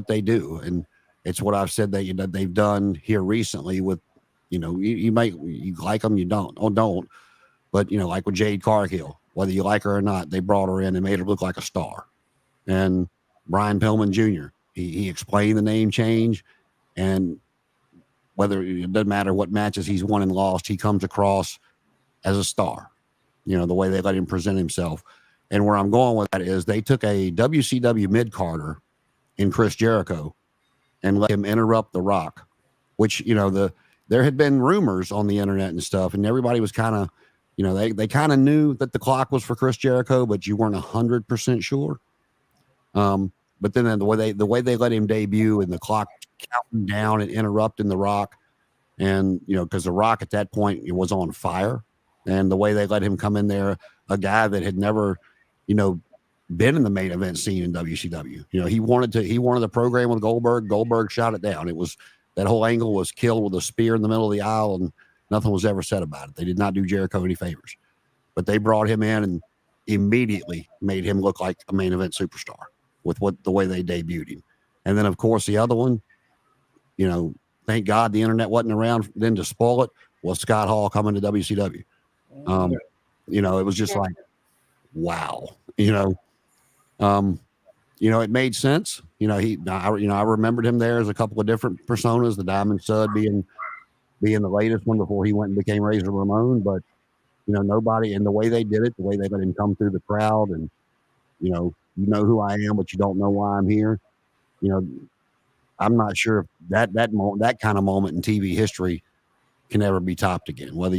they do. And it's what I've said that they've done here recently with, you like them, you don't. But, like with Jade Cargill, whether you like her or not, they brought her in and made her look like a star. And Brian Pillman Jr., he explained the name change, and whether it doesn't matter what matches he's won and lost, he comes across as a star, the way they let him present himself. And where I'm going with that is they took a WCW mid-carder in Chris Jericho and let him interrupt The Rock, which, there had been rumors on the internet and stuff, and everybody was kind of, they kind of knew that the clock was for Chris Jericho, but you weren't 100% sure. But then the way they let him debut and the clock counting down and interrupting The Rock, and because The Rock at that point it was on fire, and the way they let him come in there, a guy that had never, been in the main event scene in WCW. He wanted the program with Goldberg. Goldberg shot it down. It was. That whole angle was killed with a spear in the middle of the aisle, and nothing was ever said about it. They did not do Jericho any favors. But they brought him in and immediately made him look like a main event superstar with the way they debuted him. And then, of course, the other one, you know, thank God the internet wasn't around then to spoil it, was Scott Hall coming to WCW. You know, it was just like, wow, you know, it made sense. You know, I remembered him there as a couple of different personas, the Diamond Stud being the latest one before he went and became Razor Ramon. But, you know, nobody, and the way they did it, the way they let him come through the crowd and, you know who I am, but you don't know why I'm here. You know, I'm not sure if that kind of moment in TV history can ever be topped again. Whether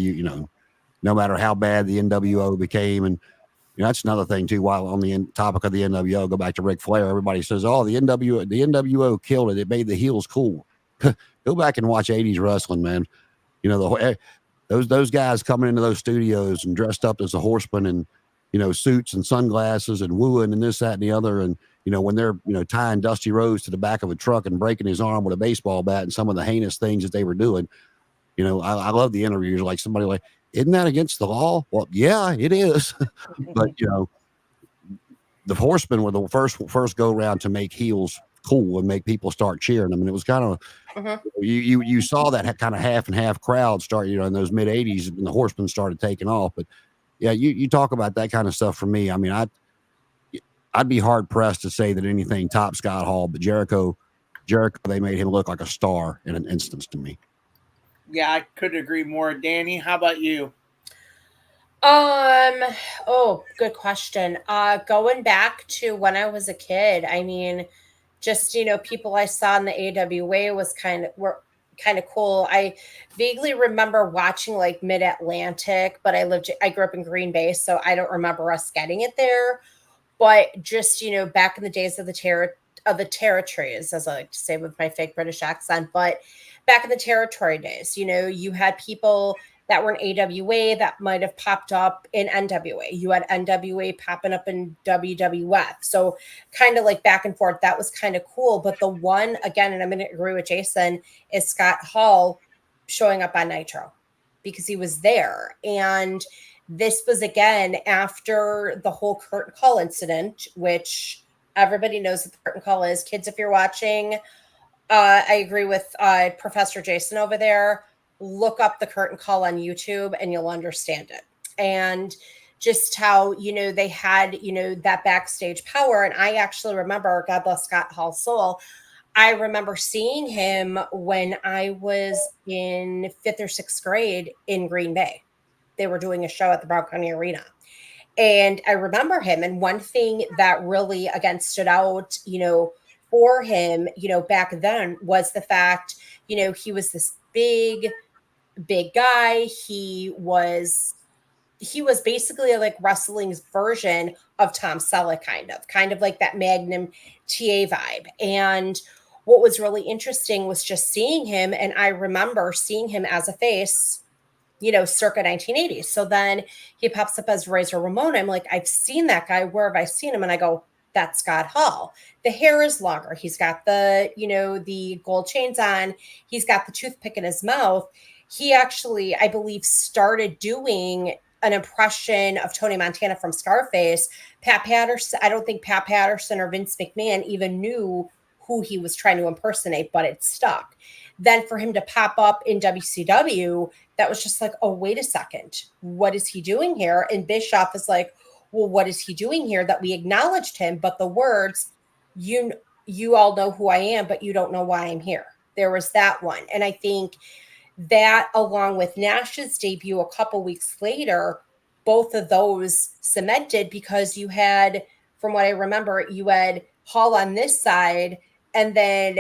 no matter how bad the NWO became, and that's another thing too. While on the topic of the NWO, go back to Ric Flair. Everybody says, "Oh, the NWO killed it. It made the heels cool." Go back and watch '80s wrestling, man. You know, those guys coming into those studios and dressed up as a horseman and, suits and sunglasses and wooing and this, that, and the other. And, when they're, tying Dusty Rhodes to the back of a truck and breaking his arm with a baseball bat and some of the heinous things that they were doing, I love the interviews. Like somebody like, isn't that against the law? Well, yeah, it is. But, the Horsemen were the first go around to make heels cool and make people start cheering them. And it was kind of, you saw that kind of half and half crowd start, in those mid '80s when the Horsemen started taking off. But yeah, you talk about that kind of stuff for me. I mean, I'd be hard pressed to say that anything topped Scott Hall, but Jericho, they made him look like a star in an instance to me. Yeah, I couldn't agree more. Danny, how about you? Oh, good question. Going back to when I was a kid, I mean, just, people I saw in the AWA were kind of cool. I vaguely remember watching like Mid-Atlantic, but I grew up in Green Bay, so I don't remember us getting it there. But just, back in the days of the territories, as I like to say with my fake British accent, but back in the territory days, you had people that were in AWA that might have popped up in NWA. You had NWA popping up in WWF. So kind of like back and forth. That was kind of cool. But the one, again, and I'm going to agree with Jason, is Scott Hall showing up on Nitro because he was there. And this was, again, after the whole curtain call incident, which everybody knows what the curtain call is. Kids, if you're watching, I agree with Professor Jason over there. Look up the curtain call on YouTube and you'll understand it. And just how, they had, that backstage power. And I actually remember, God bless Scott Hall's soul, I remember seeing him when I was in 5th or 6th grade in Green Bay. They were doing a show at the Brown County Arena. And I remember him. And one thing that really, again, stood out, for him, back then was the fact, he was this big guy. He was basically like wrestling's version of Tom Selleck, kind of like that Magnum TA vibe. And what was really interesting was just seeing him. And I remember seeing him as a face, circa 1980s. So then he pops up as Razor Ramon. I'm like, I've seen that guy. Where have I seen him? And I go, that's Scott Hall. The hair is longer. He's got the, the gold chains on. He's got the toothpick in his mouth. He actually, I believe, started doing an impression of Tony Montana from Scarface. Pat Patterson, I don't think Pat Patterson or Vince McMahon even knew who he was trying to impersonate, but it stuck. Then for him to pop up in WCW, that was just like, oh, wait a second. What is he doing here? And Bischoff is like, well, what is he doing here? That we acknowledged him, but the words, you all know who I am, but you don't know why I'm here. There was that one. And I think that, along with Nash's debut a couple weeks later, both of those cemented, because you had, from what I remember, you had Hall on this side, and then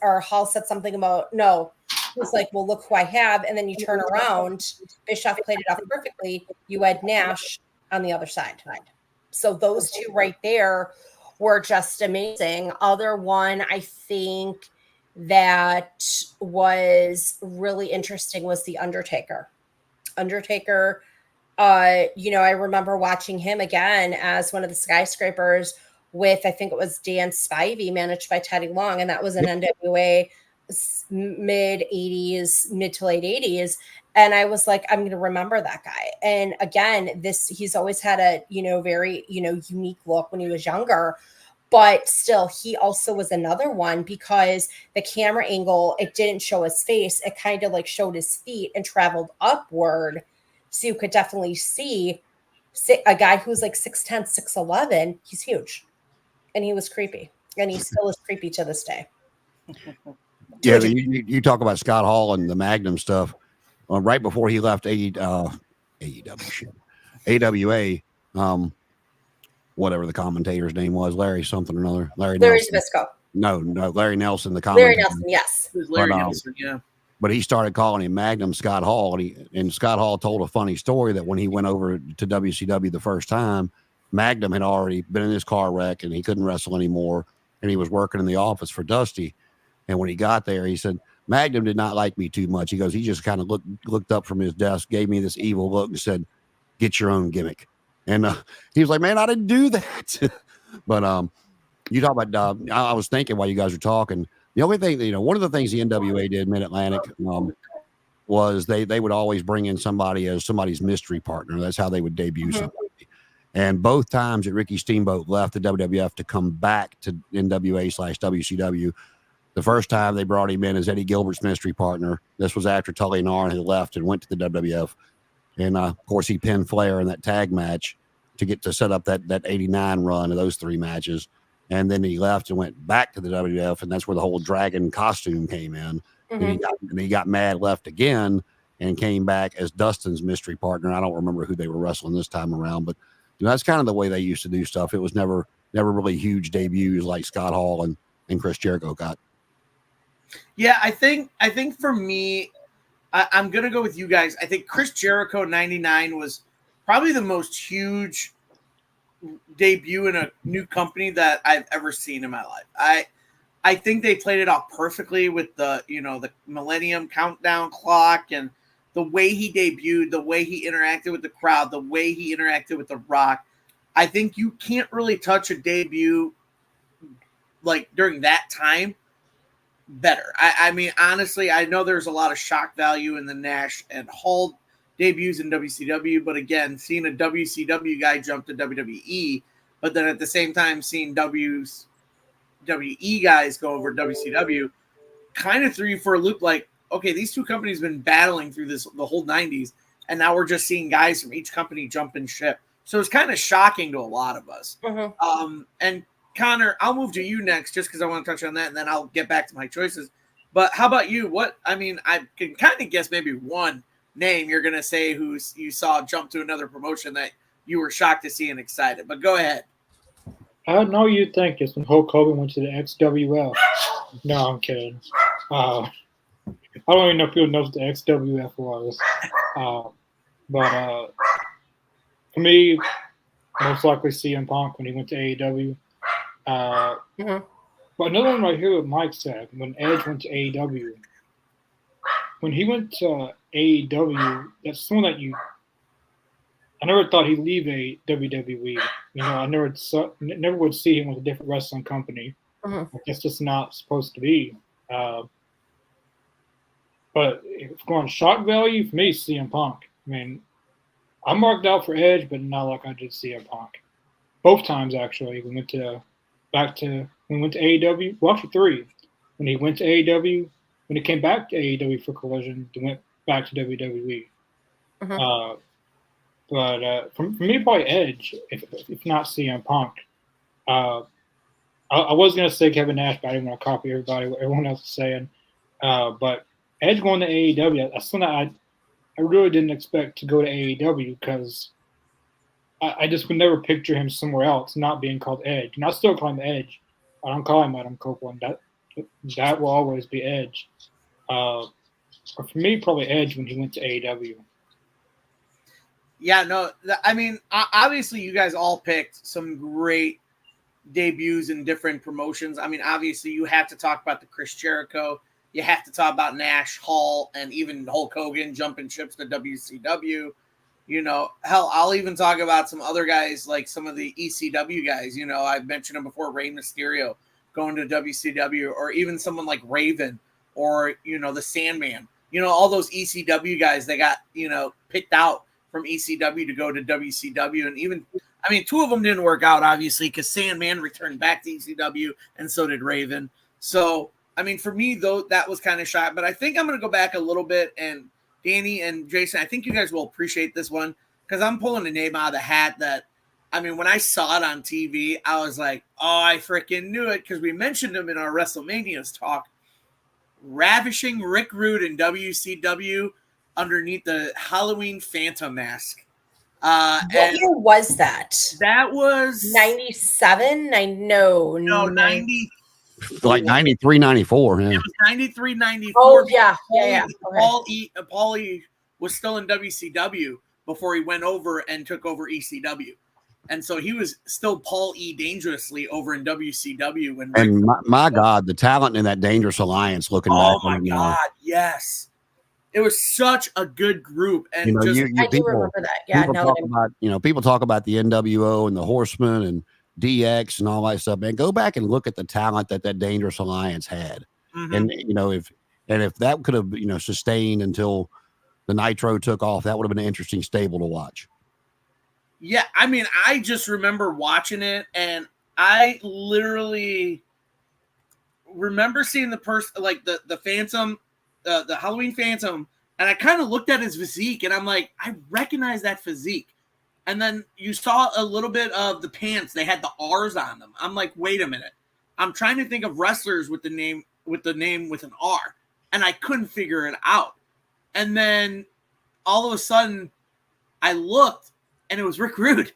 Hall said something about, no, he was like, well, look who I have. And then you turn around, Bischoff played it off perfectly. You had Nash on the other side. So those two right there were just amazing. Other one, I think, that was really interesting was the Undertaker. I remember watching him again as one of the skyscrapers with, I think it was Dan Spivey, managed by Teddy Long, and that was an NWA mid to late 80s. And I was like, I'm going to remember that guy. And again, he's always had a, very, unique look when he was younger. But still, he also was another one because the camera angle, it didn't show his face. It kind of like showed his feet and traveled upward. So you could definitely see a guy who's like 6'10", 6'11". He's huge. And he was creepy. And he still is creepy to this day. Yeah, you talk about Scott Hall and the Magnum stuff. Right before he left AEW, AWA, whatever the commentator's name was, Larry something or another. Larry Nelson. Zbyszko. No, Larry Nelson, the commentator. Larry Nelson, yes. It was Larry Nelson, yeah. But he started calling him Magnum Scott Hall, and Scott Hall told a funny story that when he went over to WCW the first time, Magnum had already been in his car wreck and he couldn't wrestle anymore, and he was working in the office for Dusty. And when he got there, he said, Magnum did not like me too much. He goes, he just kind of looked up from his desk, gave me this evil look and said, get your own gimmick. And he was like, man, I didn't do that. But you talk about, I was thinking while you guys were talking, the only thing, one of the things the NWA did, Mid-Atlantic, was they would always bring in somebody as somebody's mystery partner. That's how they would debut somebody. And both times that Ricky Steamboat left the WWF to come back to NWA/WCW, the first time they brought him in as Eddie Gilbert's mystery partner. This was after Tully and Arn had left and went to the WWF. And of course, he pinned Flair in that tag match to set up that 89 run of those three matches. And then he left and went back to the WWF, and that's where the whole dragon costume came in. And he got mad, left again, and came back as Dustin's mystery partner. I don't remember who they were wrestling this time around, but that's kind of the way they used to do stuff. It was never really huge debuts like Scott Hall and Chris Jericho got. Yeah, I think for me, I'm gonna go with you guys. I think Chris Jericho '99 was probably the most huge debut in a new company that I've ever seen in my life. I think they played it off perfectly with the Millennium Countdown clock and the way he debuted, the way he interacted with the crowd, the way he interacted with The Rock. I think you can't really touch a debut like during that time better. I mean, honestly, I know there's a lot of shock value in the Nash and Hall debuts in WCW, but again, seeing a WCW guy jump to WWE, but then at the same time seeing WWE guys go over to WCW, kind of threw you for a loop. Like, okay, these two companies have been battling through the whole 90s, and now we're just seeing guys from each company jump and ship. So it's kind of shocking to a lot of us. And Connor, I'll move to you next just because I want to touch on that, and then I'll get back to my choices. But how about you? I can kind of guess maybe one name you're going to say who you saw jump to another promotion that you were shocked to see and excited. But go ahead. I know you think it's when Hulk Hogan went to the XWF. No, I'm kidding. I don't even know if people know what the XWF was. But for me, most likely CM Punk when he went to AEW. But another one right here what Mike said, when Edge went to AEW. When he went to AEW, that's someone that I never thought he'd leave a WWE. I never would see him with a different wrestling company. It's just not supposed to be. But if going shock value, for me, CM Punk. I mean, I'm marked out for Edge, but not like I did CM Punk. Both times, actually. We went to AEW. Well, actually, three. When he went to AEW, when he came back to AEW for Collision, he went back to WWE. But for me, probably Edge, if not CM Punk. I was going to say Kevin Nash, but I didn't want to copy what everyone else is saying. But Edge going to AEW, that's something I really didn't expect to go to AEW because I just would never picture him somewhere else not being called Edge. And I still call him Edge. I don't call him Adam Copeland. That will always be Edge. But for me, probably Edge when he went to AEW. Yeah, no, I mean, obviously you guys all picked some great debuts in different promotions. I mean, obviously you have to talk about the Chris Jericho. You have to talk about Nash, Hall, and even Hulk Hogan jumping ships to WCW. Hell, I'll even talk about some other guys like some of the ECW guys. I've mentioned them before, Rey Mysterio going to WCW, or even someone like Raven or, the Sandman. All those ECW guys that got, picked out from ECW to go to WCW, and even I mean, two of them didn't work out, obviously, because Sandman returned back to ECW, and so did Raven. So, I mean, for me, though, that was kind of shot. But I think I'm going to go back a little bit. And Danny and Jason, I think you guys will appreciate this one because I'm pulling a name out of the hat that, I mean, when I saw it on TV, I was like, oh, I freaking knew it because we mentioned him in our WrestleManias talk. Ravishing Rick Rude in WCW underneath the Halloween Phantom mask. What year was that? That was 97? No, 90. Like 93, 94. Yeah. It was 93, 94. Oh, yeah. Okay. Paul E was still in WCW before he went over and took over ECW. And so he was still Paul E. Dangerously over in WCW. And my God, the talent in that Dangerous Alliance looking back. Oh, my God, yes. It was such a good group. And I do remember that. Yeah. People talk about the NWO and the Horsemen and DX and all that stuff, man. Go back and look at the talent that Dangerous Alliance had. Mm-hmm. And, if that could have, sustained until the Nitro took off, that would have been an interesting stable to watch. Yeah, I mean, I just remember watching it, and I literally remember seeing the person, like the Phantom, the Halloween Phantom, and I kind of looked at his physique, and I'm like, I recognize that physique. And then you saw a little bit of the pants; they had the R's on them. I'm like, wait a minute, I'm trying to think of wrestlers with the name with an R, and I couldn't figure it out. And then all of a sudden, I looked. And it was Rick Rude.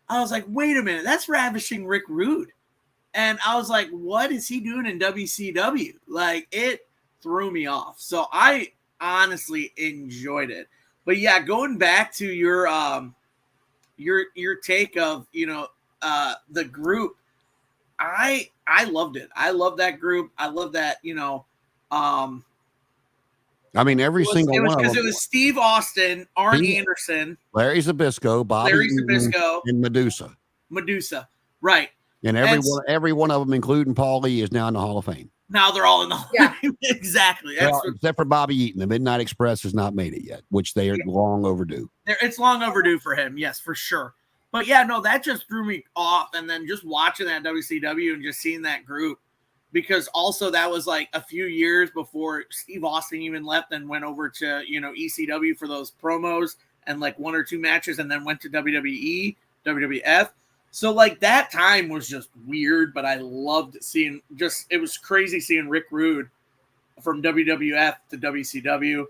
I was like, wait a minute, that's Ravishing Rick Rude. And I was like, what is he doing in WCW? Like, it threw me off. So I honestly enjoyed it. But yeah, going back to your take of, the group, I loved it. I love that group. I love that, I mean, every single one of them. Because it was Steve Austin, Arn Anderson, Larry Zbyszko, Bobby Eaton, and Medusa. Right. And every one of them, including Paul Lee, is now in the Hall of Fame. Now they're all in the Hall of Fame. Exactly. Except for Bobby Eaton. The Midnight Express has not made it yet, which they are long overdue. It's long overdue for him, yes, for sure. But yeah, no, that just threw me off. And then just watching that WCW and just seeing that group, because also that was like a few years before Steve Austin even left and went over to, ECW for those promos and like one or two matches and then went to WWE, WWF. So like that time was just weird, but I loved seeing it was crazy seeing Rick Rude from WWF to WCW.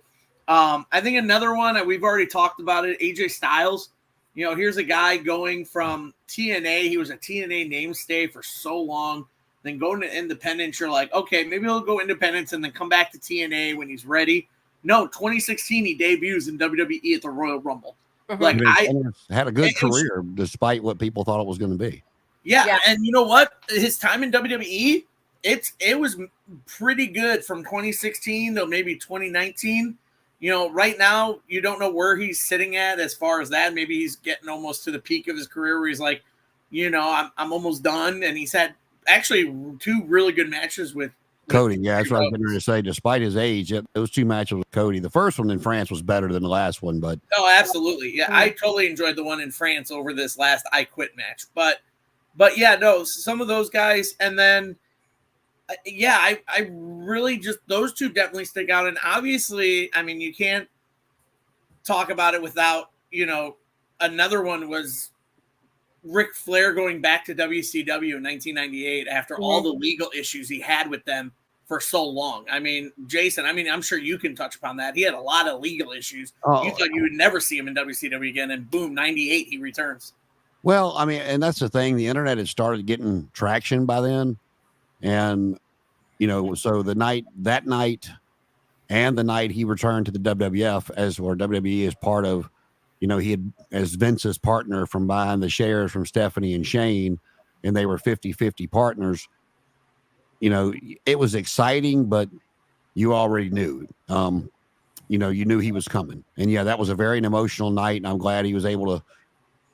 I think another one, we've already talked about it, AJ Styles. Here's a guy going from TNA. He was a TNA mainstay for so long. Then going to Independence, you're like, okay, maybe he'll go Independence and then come back to TNA when he's ready. No, 2016 he debuts in WWE at the Royal Rumble. Mm-hmm. Like I had a good career despite what people thought it was going to be. Yeah, and you know what? His time in WWE, it was pretty good from 2016 to maybe 2019. Right now you don't know where he's sitting at as far as that. Maybe he's getting almost to the peak of his career where he's like, I'm almost done, and he's had actually two really good matches with Cody. Yeah, that's what I was going to say. Despite his age, those two matches with Cody, the first one in France was better than the last one. But absolutely, yeah, I totally enjoyed the one in France over this last I Quit match. But yeah, no, some of those guys, and then I really just those two definitely stick out. And obviously, I mean, you can't talk about it without another one was Ric Flair going back to WCW in 1998 after all the legal issues he had with them for so long. I mean, Jason, I'm sure you can touch upon that. He had a lot of legal issues. You thought you would never see him in WCW again, and boom, 98, he returns. Well, I mean, and that's the thing. The internet had started getting traction by then. And, so that night and the night he returned to the WWF or WWE as part of, he had as Vince's partner from buying the shares from Stephanie and Shane, and they were 50-50 partners. It was exciting, but you already knew, you knew he was coming. And yeah, that was a very emotional night. And I'm glad he was able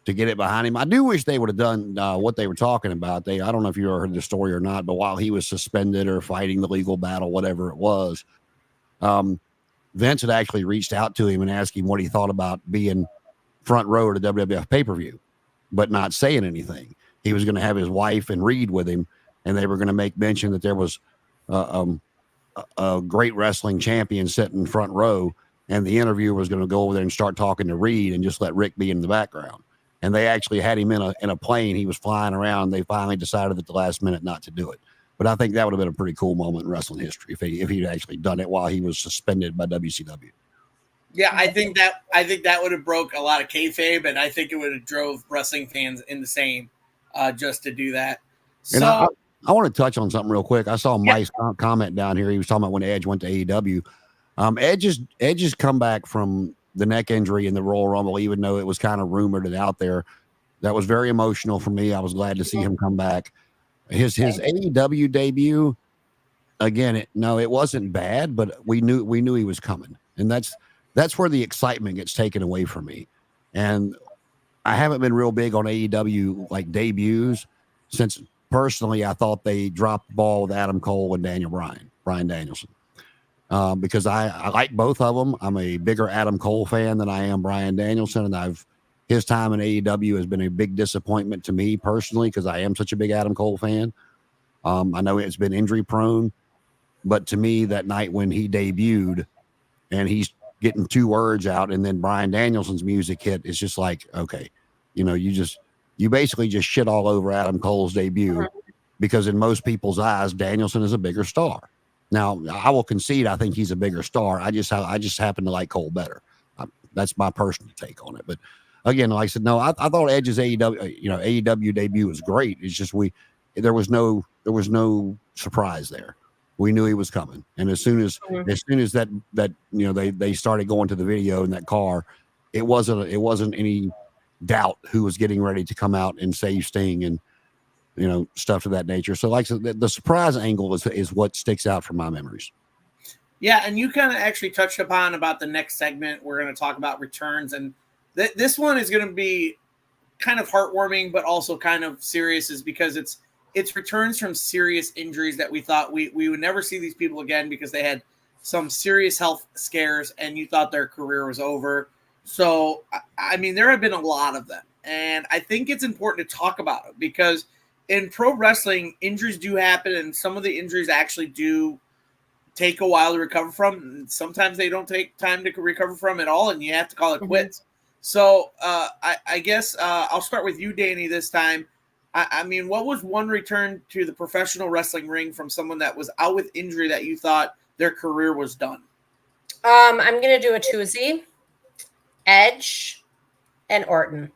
to get it behind him. I do wish they would have done what they were talking about. I don't know if you ever heard the story or not, but while he was suspended or fighting the legal battle, whatever it was, Vince had actually reached out to him and asked him what he thought about being front row to WWF pay-per-view. but not saying anything. He was going to have his wife and Reed with him, and they were going to make mention that there was a great wrestling champion sitting in front row, and the interviewer was going to go over there and start talking to Reed and just let Rick be in the background. And they actually had him in a plane. He was flying around. They finally decided at the last minute not to do it. But I think that would have been a pretty cool moment in wrestling history if he'd actually done it while he was suspended by WCW. Yeah, I think that would have broke a lot of kayfabe, and I think it would have drove wrestling fans insane just to do that. And I want to touch on something real quick. I saw Mike's comment down here. He was talking about when Edge went to AEW. Edge's come back from the neck injury in the Royal Rumble, even though it was kind of rumored and out there. That was very emotional for me. I was glad to see him come back. His AEW debut, again, it wasn't bad, but we knew he was coming, and that's where the excitement gets taken away from me. And I haven't been real big on AEW like debuts since personally I thought they dropped the ball with Adam Cole and Bryan Danielson. Because I like both of them. I'm a bigger Adam Cole fan than I am Bryan Danielson, and his time in AEW has been a big disappointment to me personally because I am such a big Adam Cole fan. I know it's been injury prone, but to me that night when he debuted and he's getting 2 words out and then Bryan Danielson's music hit, it's just like, okay, you basically just shit all over Adam Cole's debut because in most people's eyes, Danielson is a bigger star. Now, I will concede I think he's a bigger star. I just happen to like Cole better. That's my personal take on it. But again, like I said, no, I thought Edge's AEW debut was great. It's just there was no surprise there. We knew he was coming, and as soon as that they started going to the video in that car, it wasn't any doubt who was getting ready to come out and save Sting and stuff of that nature. So like the surprise angle is what sticks out from my memories. Yeah, and you kind of actually touched about the next segment. We're going to talk about returns, and this one is going to be kind of heartwarming, but also kind of serious, is because it's returns from serious injuries that we thought we would never see these people again because they had some serious health scares, and you thought their career was over. So, I mean, there have been a lot of them, and I think it's important to talk about it because in pro wrestling, injuries do happen, and some of the injuries actually do take a while to recover from. Sometimes they don't take time to recover from at all, and you have to call it quits. So I guess I'll start with you, Danny, this time. I mean, what was one return to the professional wrestling ring from someone that was out with injury that you thought their career was done? I'm going to do a twosie. Edge and Orton.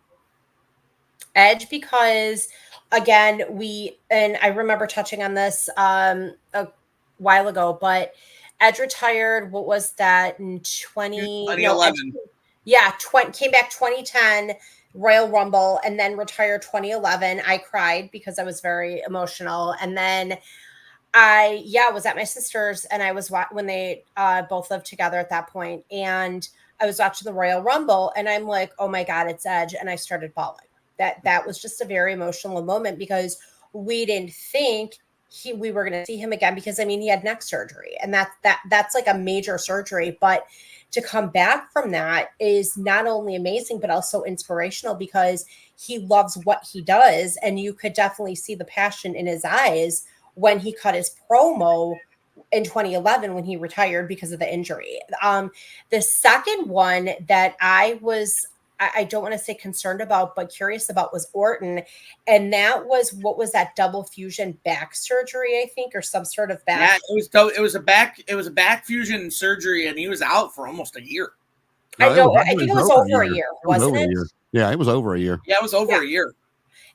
Edge because, again, I remember touching on this a while ago, but Edge retired, what was that, in 2011? Came back 2010, Royal Rumble, and then retired 2011. I cried because I was very emotional. And then I was at my sister's, and I was when they both lived together at that point, and I was watching the Royal Rumble, and I'm like, oh my God, it's Edge. And I started bawling. That was just a very emotional moment because we didn't think we were going to see him again because, I mean, he had neck surgery, and that's like a major surgery. But to come back from that is not only amazing, but also inspirational because he loves what he does. And you could definitely see the passion in his eyes when he cut his promo in 2011 when he retired because of the injury. The second one that I don't want to say concerned about, but curious about was Orton. And that was, what was that, double fusion back surgery, I think, or some sort of back. Yeah, it was a back fusion surgery, and he was out for almost a year. I think it was over a year, wasn't it? Yeah, it was over a year. Yeah, it was over a year.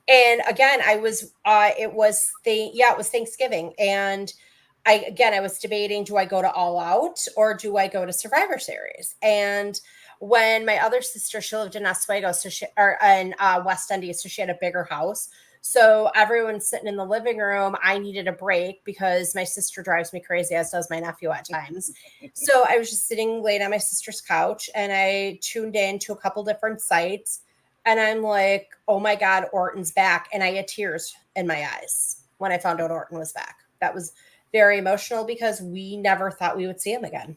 And again, it was Thanksgiving. And I was debating, do I go to All Out or do I go to Survivor Series? And when my other sister, she lived in Oswego, in West Indies, so she had a bigger house. So everyone's sitting in the living room. I needed a break because my sister drives me crazy, as does my nephew at times. So I was just sitting late on my sister's couch, and I tuned in to a couple different sites, and I'm like, oh my God, Orton's back. And I had tears in my eyes when I found out Orton was back. That was very emotional because we never thought we would see him again.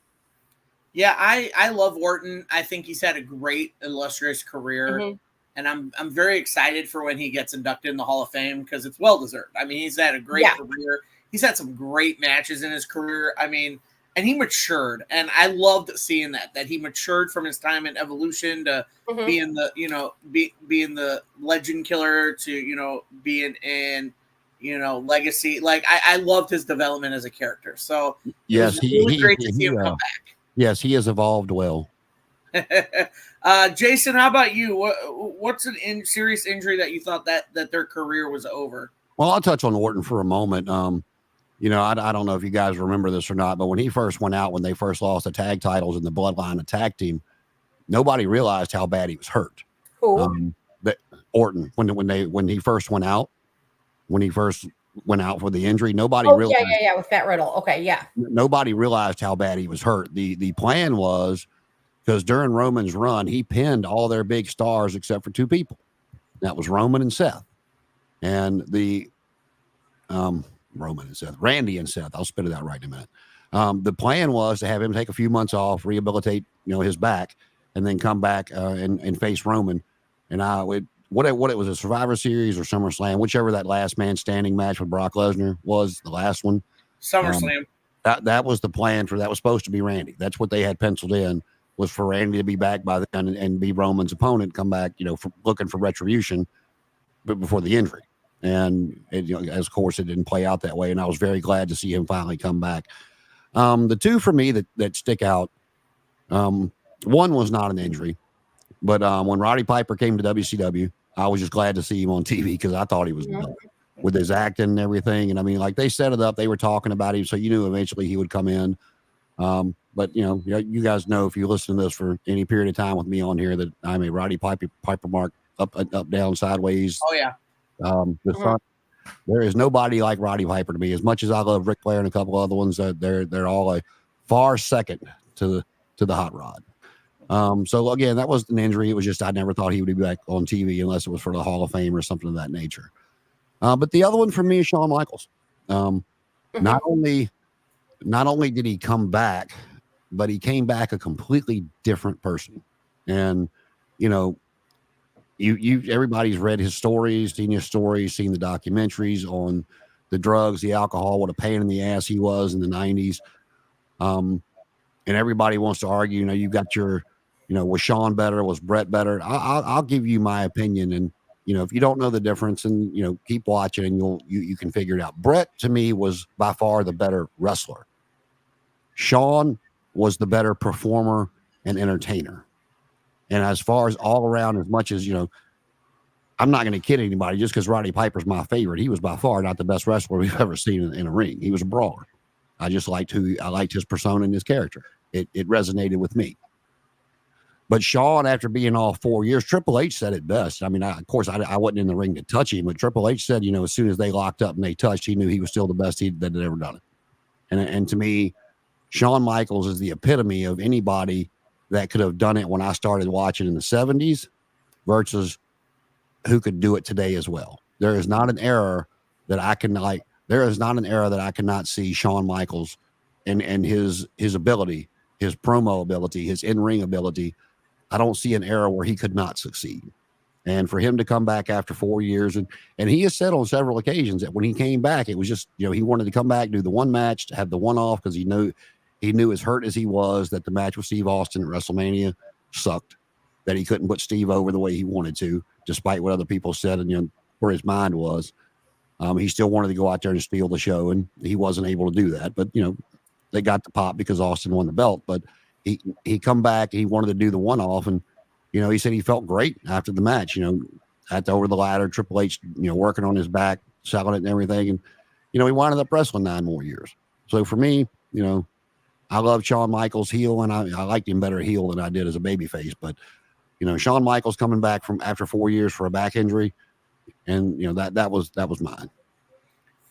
Yeah, I love Orton. I think he's had a great, illustrious career. and I'm very excited for when he gets inducted in the Hall of Fame because it's well deserved. I mean, he's had a great career. He's had some great matches in his career. I mean, and he matured, and I loved seeing that he matured from his time in Evolution to being the being the legend killer to being in Legacy. Like I loved his development as a character. So yes, really great to see him come back. Yes, he has evolved well. Jason, how about you? What's an serious injury that you thought that their career was over? Well, I'll touch on Orton for a moment. I don't know if you guys remember this or not, but when he first went out, when they first lost the tag titles and the Bloodline attacked him, nobody realized how bad he was hurt. Who? Orton, when he first went out for the injury, nobody realized. Yeah, with Matt Riddle. Okay, yeah. Nobody realized how bad he was hurt. The plan was, because during Roman's run, he pinned all their big stars except for two people. That was Roman and Seth. And Randy and Seth. I'll spit it out right in a minute. The plan was to have him take a few months off, rehabilitate, his back, and then come back and face Roman. And what it was, a Survivor Series or SummerSlam, whichever that last man standing match with Brock Lesnar was, the last one. SummerSlam. That was the plan that was supposed to be Randy. That's what they had penciled in, was for Randy to be back by then and be Roman's opponent, come back, looking for retribution, but before the injury. And of course, it didn't play out that way. And I was very glad to see him finally come back. The two for me that stick out, one was not an injury, but when Roddy Piper came to WCW, I was just glad to see him on TV because I thought he was with his acting and everything. And I mean, like, they set it up, they were talking about him, so you knew eventually he would come in. But you guys know, if you listen to this for any period of time with me on here, that I'm a Roddy Piper mark, up, down, sideways. Oh yeah. There is nobody like Roddy Piper to me. As much as I love Ric Flair and a couple other ones, they're all a far second to the Hot Rod. So again, that was an injury. It was just, I never thought he would be back on TV unless it was for the Hall of Fame or something of that nature. But the other one for me is Shawn Michaels. Not only did he come back, but he came back a completely different person. And everybody's read his stories, seen his stories, seen the documentaries on the drugs, the alcohol, what a pain in the ass he was in the 90s. And everybody wants to argue, you've got your, was Shawn better? Was Brett better? I'll give you my opinion. And, if you don't know the difference, and, keep watching and you can figure it out. Brett, to me, was by far the better wrestler. Shawn was the better performer and entertainer. And as far as all around, as much as, I'm not going to kid anybody just because Roddy Piper's my favorite. He was by far not the best wrestler we've ever seen in a ring. He was a brawler. I liked his persona and his character. It resonated with me. But Shawn, after being all 4 years, Triple H said it best. I mean, of course, I wasn't in the ring to touch him, but Triple H said, as soon as they locked up and they touched, he knew he was still the best that had ever done it. And to me, Shawn Michaels is the epitome of anybody that could have done it when I started watching in the 70s versus who could do it today as well. There is not an era that I cannot see Shawn Michaels and his ability, his promo ability, his in-ring ability. I don't see an era where he could not succeed. And for him to come back after 4 years, and he has said on several occasions that when he came back, it was just, he wanted to come back, do the one match, to have the one off, because he knew as hurt as he was that the match with Steve Austin at WrestleMania sucked, that he couldn't put Steve over the way he wanted to, despite what other people said and where his mind was. He still wanted to go out there and steal the show, and he wasn't able to do that. But they got the pop because Austin won the belt. But he come back, he wanted to do the one off, and he said he felt great after the match. At the over the ladder, Triple H, working on his back, selling it and everything, and he winded up wrestling 9 more years. So for me, I love Shawn Michaels heel, and I liked him better heel than I did as a babyface. But Shawn Michaels coming back from after 4 years for a back injury, and that was mine.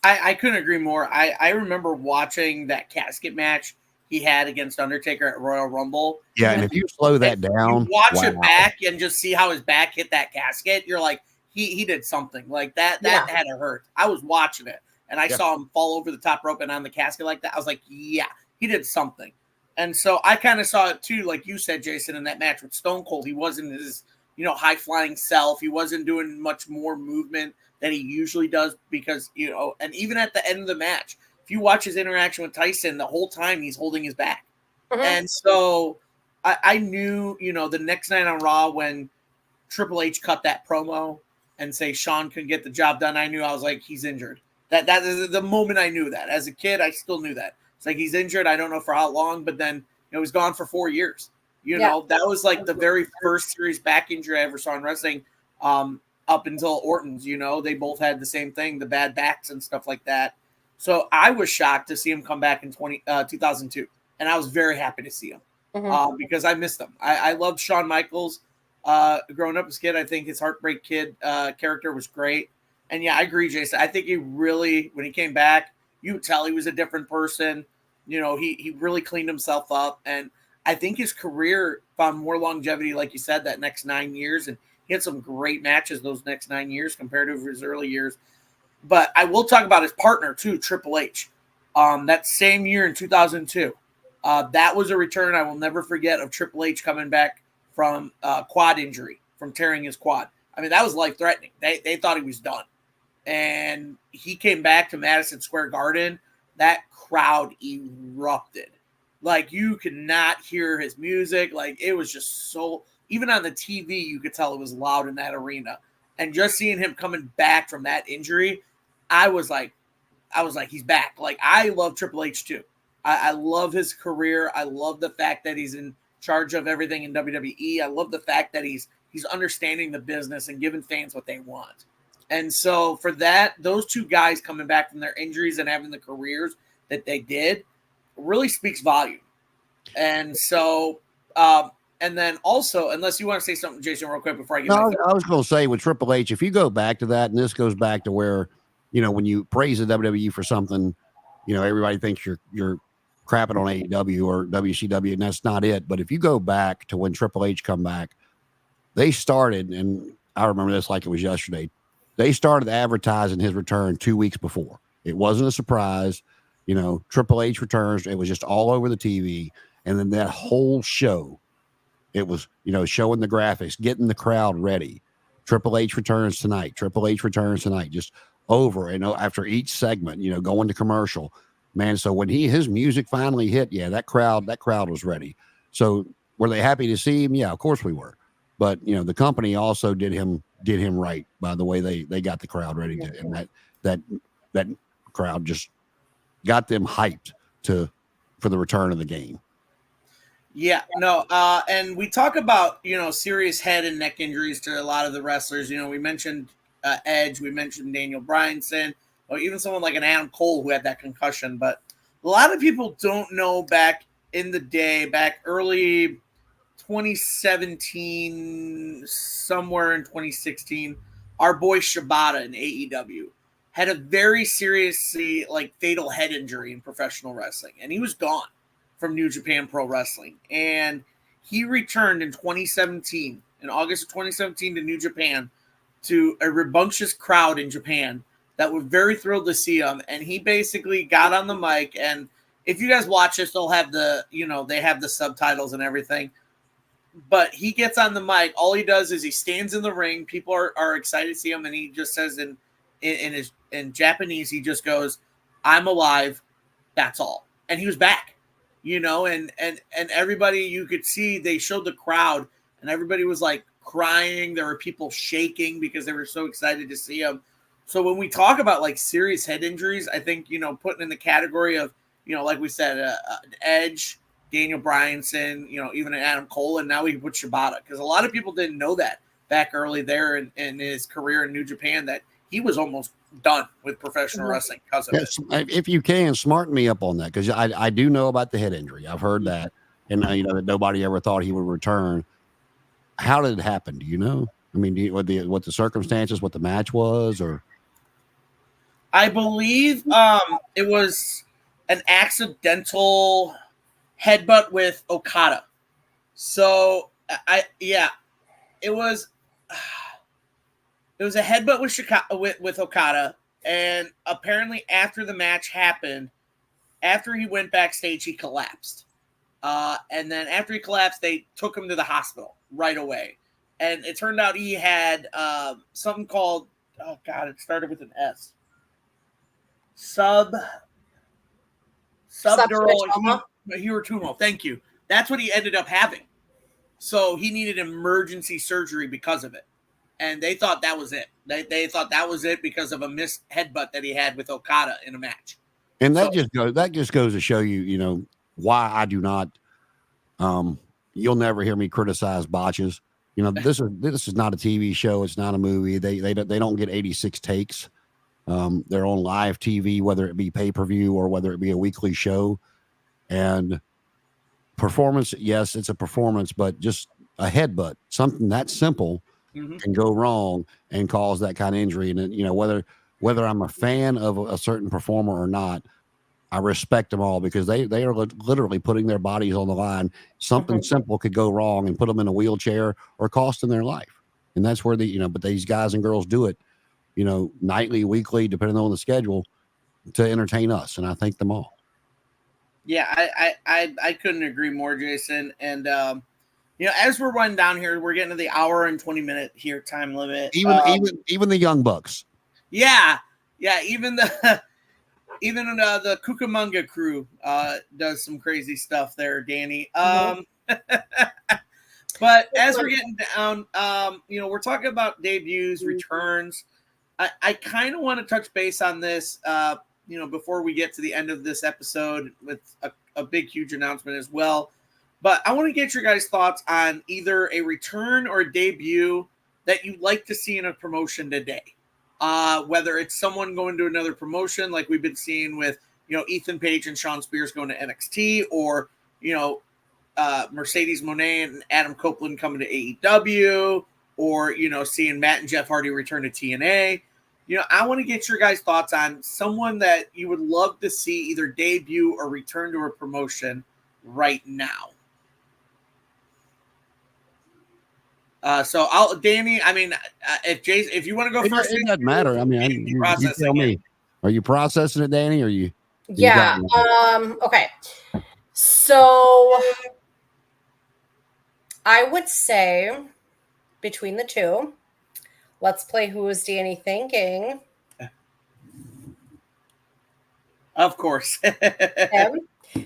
I couldn't agree more. I remember watching that casket match he had against Undertaker at Royal Rumble. Yeah, and if you slow that down, watch it back and just see how his back hit that casket, you're like, he did something like that. That had to hurt. I was watching it, and I saw him fall over the top rope and on the casket like that. I was like, yeah, he did something. And so I kind of saw it too, like you said, Jason, in that match with Stone Cold. He wasn't his high flying self. He wasn't doing much more movement than he usually does because, and even at the end of the match, if you watch his interaction with Tyson, the whole time he's holding his back. And so I knew, the next night on Raw when Triple H cut that promo and say Shawn couldn't get the job done, I knew, I was like, he's injured. That is the moment I knew that. As a kid, I still knew that. It's like he's injured. I don't know for how long, but then he's gone for 4 years. That was like the very first serious back injury I ever saw in wrestling. Up until Orton's, they both had the same thing, the bad backs and stuff like that. So I was shocked to see him come back in 2002, and I was very happy to see him because I missed him. I loved Shawn Michaels. Growing up as a kid, I think his Heartbreak Kid character was great. And yeah, I agree, Jason. I think he really, when he came back, you could tell he was a different person. He really cleaned himself up. And I think his career found more longevity, like you said, that next 9 years. And he had some great matches those next 9 years compared to his early years. But I will talk about his partner, too, Triple H. That same year in 2002, that was a return I will never forget of Triple H coming back from quad injury, from tearing his quad. I mean, that was life-threatening. They thought he was done. And he came back to Madison Square Garden. That crowd erupted. Like, you could not hear his music. Like, it was just so – even on the TV, you could tell it was loud in that arena. And just seeing him coming back from that injury, I was like, he's back. Like, I love Triple H, too. I love his career. I love the fact that he's in charge of everything in WWE. I love the fact that he's understanding the business and giving fans what they want. And so for that, those two guys coming back from their injuries and having the careers that they did really speaks volume. And so, and then also, unless you want to say something, Jason, real quick before I get I was going to say with Triple H, if you go back to that, and this goes back to where, when you praise the WWE for something, everybody thinks you're crapping on AEW or WCW, and that's not it. But if you go back to when Triple H come back, they started, and I remember this like it was yesterday, they started advertising his return 2 weeks before. It wasn't a surprise. Triple H returns. It was just all over the TV. And then that whole show, it was, showing the graphics, getting the crowd ready. Triple H returns tonight. Triple H returns tonight. Just over, after each segment, going to commercial. Man, so when his music finally hit, yeah, that crowd was ready. So were they happy to see him? Yeah, of course we were. But the company also did him right by the way they got the crowd ready to, and that crowd just got them hyped for the return of the game. Yeah, no, and we talk about serious head and neck injuries to a lot of the wrestlers. We mentioned Edge, we mentioned Daniel Bryanson, or even someone like an Adam Cole who had that concussion. But a lot of people don't know back in the day, back early 2017, somewhere in 2016, our boy Shibata in AEW had a very seriously fatal head injury in professional wrestling, and he was gone from New Japan Pro Wrestling. And he returned in 2017, in August of 2017, to New Japan, to a rambunctious crowd in Japan that were very thrilled to see him. And he basically got on the mic, and if you guys watch this, they'll have they have the subtitles and everything. But he gets on the mic. All he does is he stands in the ring. People are excited to see him, and he just says in Japanese, he just goes, "I'm alive. That's all." And he was back, and everybody, you could see, they showed the crowd, and everybody was like crying. There were people shaking because they were so excited to see him. So when we talk about serious head injuries, I think, putting in the category of, like we said, Edge, Daniel Bryanson, even Adam Cole, and now we put Shibata, because a lot of people didn't know that back early there in his career in New Japan, that he was almost done with professional wrestling because of it. If you can, smarten me up on that, because I do know about the head injury. I've heard that, and that nobody ever thought he would return. How did it happen? Do you know? I mean, what the circumstances, what the match was, or? I believe it was an accidental headbutt with Okada. So it was a headbutt with Okada, and apparently after the match happened, after he went backstage, he collapsed. And then after he collapsed, they took him to the hospital right away. and it turned out he had something called, oh God, it started with an S. Subdural hematoma. Thank you. That's what he ended up having. So he needed emergency surgery because of it. And they thought that was it. They thought that was it because of a missed headbutt that he had with Okada in a match. And that just goes to show you, you know, why I do not. You'll never hear me criticize botches. You know, this is not a TV show. It's not a movie. They don't get 86 takes. They're on live TV, whether it be pay-per-view or whether it be a weekly show. And performance, yes, it's a performance, but just a headbutt, something that simple can go wrong and cause that kind of injury. And, you know, whether I'm a fan of a certain performer or not, I respect them all because they are literally putting their bodies on the line. Something simple could go wrong and put them in a wheelchair or cost them their life. And that's where but these guys and girls do it, you know, nightly, weekly, depending on the schedule, to entertain us. And I thank them all. Yeah, I couldn't agree more, Jason. And, you know, as we're running down here, we're getting to the hour and 20-minute here time limit. Even the Young Bucks. Yeah. Even the Cucamonga crew does some crazy stuff there, Danny. But as we're getting down, you know, we're talking about debuts, returns. I kind of want to touch base on this, you know, before we get to the end of this episode with a big, huge announcement as well. But I want to get your guys' thoughts on either a return or a debut that you'd like to see in a promotion today. Whether it's someone going to another promotion like we've been seeing with, you know, Ethan Page and Shawn Spears going to NXT, or, you know, Mercedes Moné and Adam Copeland coming to AEW, or, you know, seeing Matt and Jeff Hardy return to TNA. You know, I want to get your guys' thoughts on someone that you would love to see either debut or return to a promotion right now. So Danny, I mean, if you want to go first, it doesn't matter. I mean, you tell me. Are you processing it, Danny? Or you? Yeah. Okay. So I would say between the two, let's play Who Is Danny Thinking? Of course.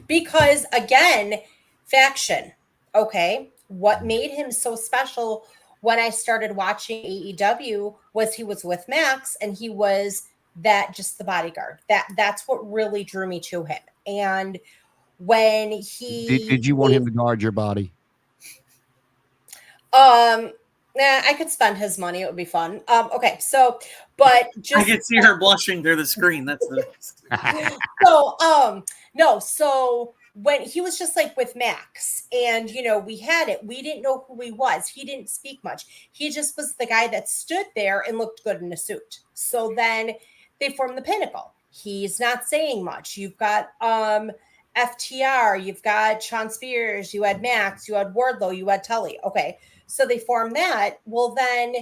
Because again, faction. Okay. What made him so special when I started watching AEW was he was with Max and he was just the bodyguard. That's what really drew me to him. And when did you want him to guard your body? I could spend his money. It would be fun. Okay. So, but just I could see her blushing through the screen. That's the no. So when he was just like with Max and, you know, we didn't know who he was. He didn't speak much. He just was the guy that stood there and looked good in a suit. So then they formed the Pinnacle. He's not saying much. You've got, FTR, you've got Shawn Spears, you had Max, you had Wardlow, you had Tully. Okay. So they form that. Well, then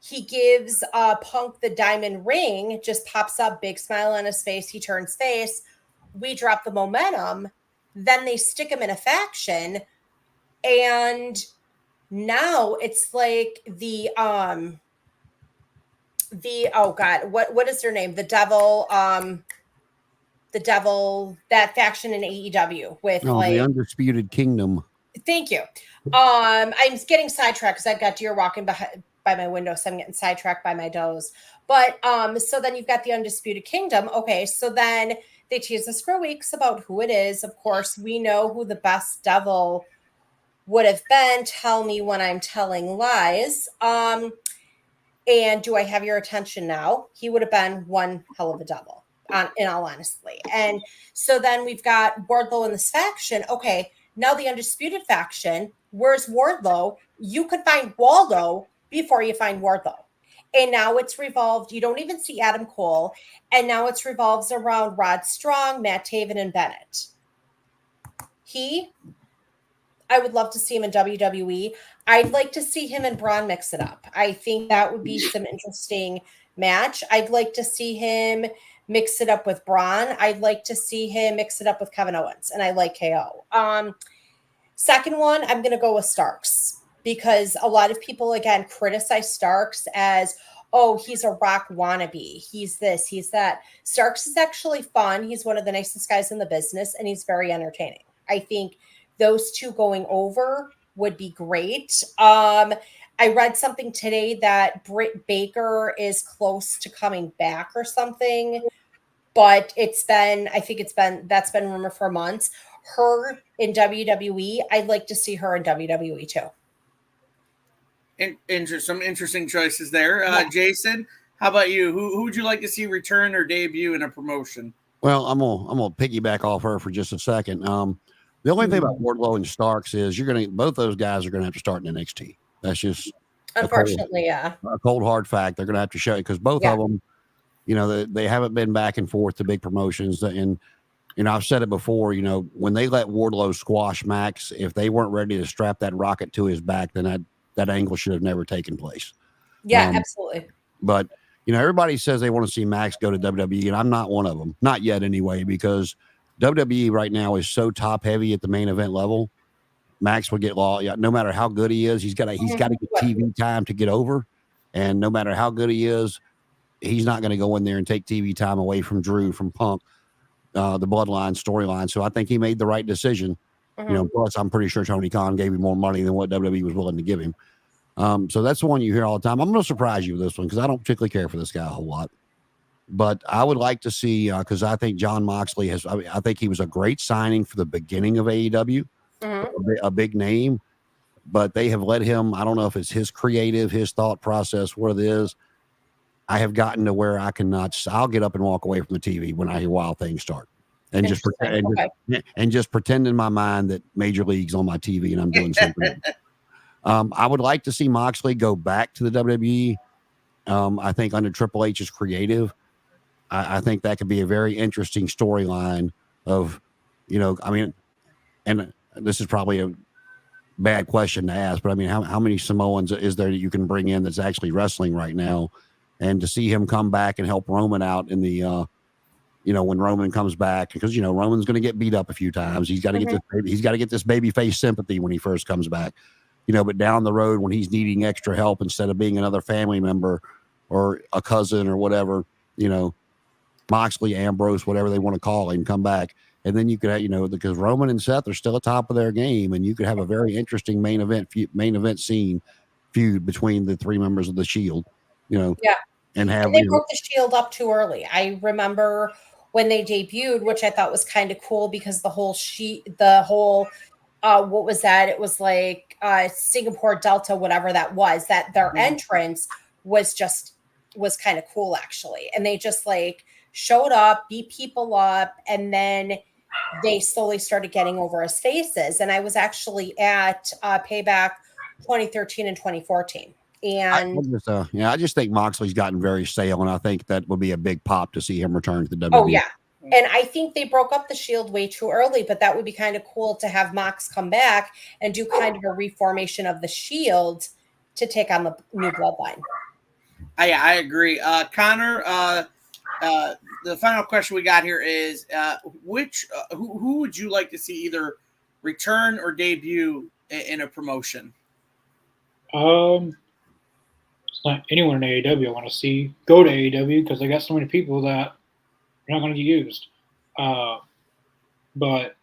he gives Punk the diamond ring, just pops up, big smile on his face. He turns face. We drop the momentum. Then they stick him in a faction. And now it's like oh God, what is their name? The Devil, that faction in AEW with the Undisputed Kingdom. Thank you. I'm getting sidetracked because I've got deer walking by my window, so I'm getting sidetracked by my does. But so then you've got the Undisputed Kingdom. Okay, so then they tease us for weeks about who it is. Of course, we know who the best devil would have been. Tell me when I'm telling lies. And do I have your attention now? He would have been one hell of a devil, in all honesty. And so then we've got Wardlow in this faction. Okay, now the Undisputed faction. Where's Wardlow? You could find Waldo before you find Wardlow. And now it's revolved. You don't even see Adam Cole. And now it's revolves around Rod Strong, Matt Taven, and Bennett. I would love to see him in WWE. I'd like to see him and Braun mix it up. I think that would be some interesting match. I'd like to see him mix it up with Braun. I'd like to see him mix it up with Kevin Owens. And I like KO. Second one, I'm going to go with Starks. because a lot of people, again, criticize Starks as, oh, he's a Rock wannabe. He's this, he's that. Starks is actually fun. He's one of the nicest guys in the business, and he's very entertaining. I think those two going over would be great. I read something today that Britt Baker is close to coming back or something, but that's been rumored for months. Her in WWE, I'd like to see her in WWE too. Some interesting choices there. Jason, how about you? Who would you like to see return or debut in a promotion? Well, I'm gonna piggyback off her for just a second. The only thing about Wardlow and Starks is both those guys are gonna have to start in NXT. That's just unfortunately, a cold hard fact. They're gonna have to show it because both of them, they haven't been back and forth to big promotions. And I've said it before. When they let Wardlow squash Max, if they weren't ready to strap that rocket to his back, then that angle should have never taken place. Yeah, absolutely. But everybody says they want to see Max go to WWE, and I'm not one of them, not yet anyway, because WWE right now is so top heavy at the main event level. Max would get lost. No matter how good he is, he's got to get TV time to get over, and no matter how good he is, he's not going to go in there and take TV time away from Drew, from Punk, the Bloodline storyline. So I think he made the right decision. Plus I'm pretty sure Tony Khan gave him more money than what WWE was willing to give him. So that's the one you hear all the time. I'm going to surprise you with this one because I don't particularly care for this guy a whole lot. But I would like to see, because I think Jon Moxley I think he was a great signing for the beginning of AEW, a big name, but they have let him, I don't know if it's his thought process, what it is. I have gotten to where I'll get up and walk away from the TV when I hear Wild Things start. And just pretend in my mind that Major League's on my TV and I'm doing something. I would like to see Moxley go back to the WWE. I think under Triple H's creative, I think that could be a very interesting storyline of, and this is probably a bad question to ask, but I mean, how many Samoans is there that you can bring in that's actually wrestling right now? And to see him come back and help Roman out in the, when Roman comes back, because Roman's going to get beat up a few times. He's got to get this baby face sympathy when he first comes back. But down the road when he's needing extra help, instead of being another family member or a cousin or whatever, Moxley, Ambrose, whatever they want to call him, come back. And then you could have, because Roman and Seth are still at top of their game, and you could have a very interesting main event scene feud between the three members of the Shield, and they broke the Shield up too early. I remember when they debuted, which I thought was kind of cool because what was that? It was like Singapore Delta, whatever that was, that their entrance was kind of cool actually. And they just like showed up, beat people up, and then they slowly started getting over as faces. And I was actually at Payback 2013 and 2014. And I just think Moxley's gotten very stale, and I think that would be a big pop to see him return to the WWE. Oh yeah. And I think they broke up the Shield way too early, but that would be kind of cool to have Mox come back and do kind of a reformation of the Shield to take on the new bloodline. I agree. Connor, the final question we got here is who would you like to see either return or debut in a promotion? It's not anyone in AEW I want to see go to AEW because they got so many people that are not going to get used. But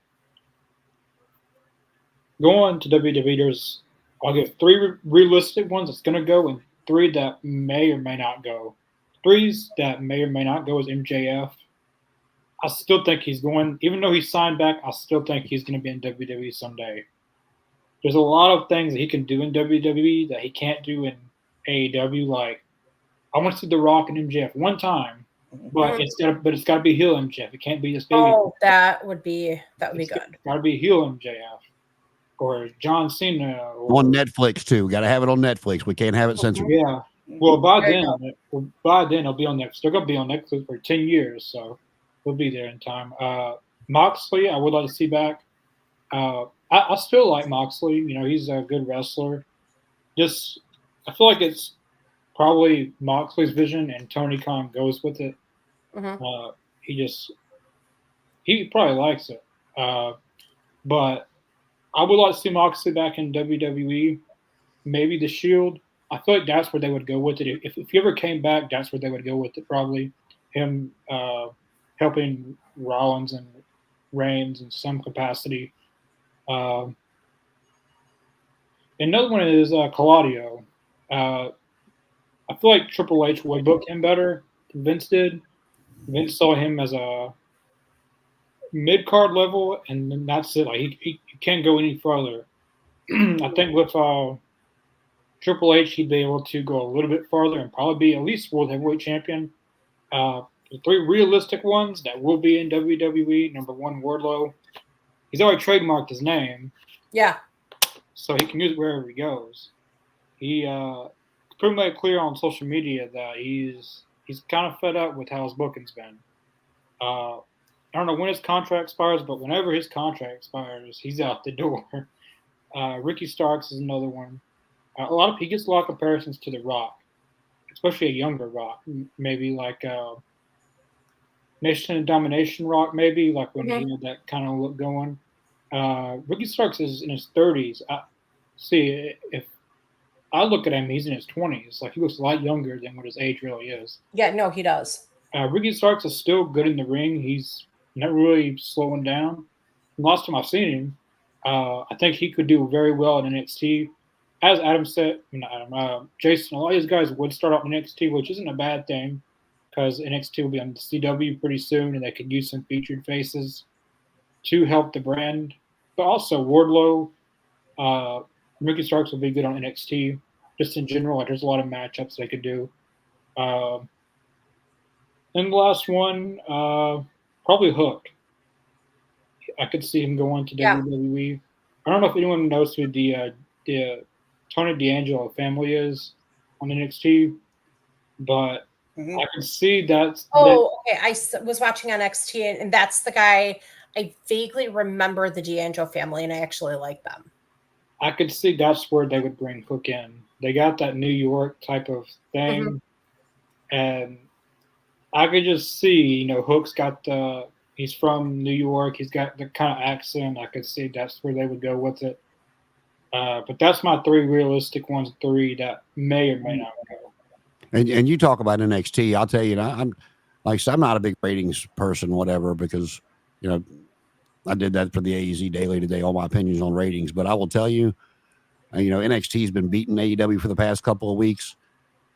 going to WWE, I'll get 3 realistic ones that's going to go and 3 that may or may not go. 3s that may or may not go is MJF. I still think he's going, even though he signed back, I still think he's going to be in WWE someday. There's a lot of things that he can do in WWE that he can't do in AEW. Like, I want to see The Rock and MJF one time, but it's got to be heel MJF. It can't be this baby. Oh, that would be good. It's got to be heel MJF or John Cena on Netflix too. Got to have it on Netflix. We can't have it censored. Yeah. Well, by then it'll be on Netflix. They're going to be on Netflix for 10 years, so we'll be there in time. Moxley, I would like to see back. I still like Moxley. He's a good wrestler. I feel like it's probably Moxley's vision, and Tony Khan goes with it. Mm-hmm. He probably likes it. But I would like to see Moxley back in WWE. maybe the Shield. I feel like that's where they would go with it. If he ever came back, that's where they would go with it. Probably him helping Rollins and Reigns in some capacity. Um, Another one is Claudio. I feel like Triple H would book him better than Vince did. Vince saw him as a mid card level, and then that's it. Like he can't go any further. I think with Triple H, he'd be able to go a little bit farther and probably be at least world heavyweight champion. The three realistic ones that will be in WWE. Number one, Wardlow. He's already trademarked his name, Yeah. so he can use it wherever he goes. He pretty made it clear on social media that he's kind of fed up with how his booking's been. I don't know when his contract expires, but whenever his contract expires, he's out the door. Ricky Starks is another one. He gets a lot of comparisons to The Rock, especially a younger Rock, maybe like Nation and Domination Rock, maybe like when he had that kind of look going. Ricky Starks is in his 30s. If I look at him, he's in his 20s. Like he looks a lot younger than what his age really is. Yeah, no, he does. Ricky Starks is still good in the ring. He's not really slowing down. Last time I've seen him, I think he could do very well in NXT. As Adam said, Jason, a lot of these guys would start out in NXT, which isn't a bad thing because NXT will be on the CW pretty soon, and they could use some featured faces to help the brand. But also Wardlow, Ricky Starks will be good on NXT. Just in general, like there's a lot of matchups they could do. And the last one, probably Hook. I could see him going to WWE. I don't know if anyone knows who the Tony D'Angelo family is on NXT, but I can see that. Okay. I was watching on NXT, and that's the guy. I vaguely remember the D'Angelo family, and I actually like them. I could see that's where they would bring Hook in. They got that New York type of thing, and I could just see, Hook's got he's from New York. He's got the kind of accent. I could see that's where they would go with it. But that's my three realistic ones, three that may or may not go. And you talk about NXT, I'll tell you, I'm not a big ratings person, whatever, because, I did that for the AEZ Daily today, all my opinions on ratings. But I will tell you, NXT's been beating AEW for the past couple of weeks.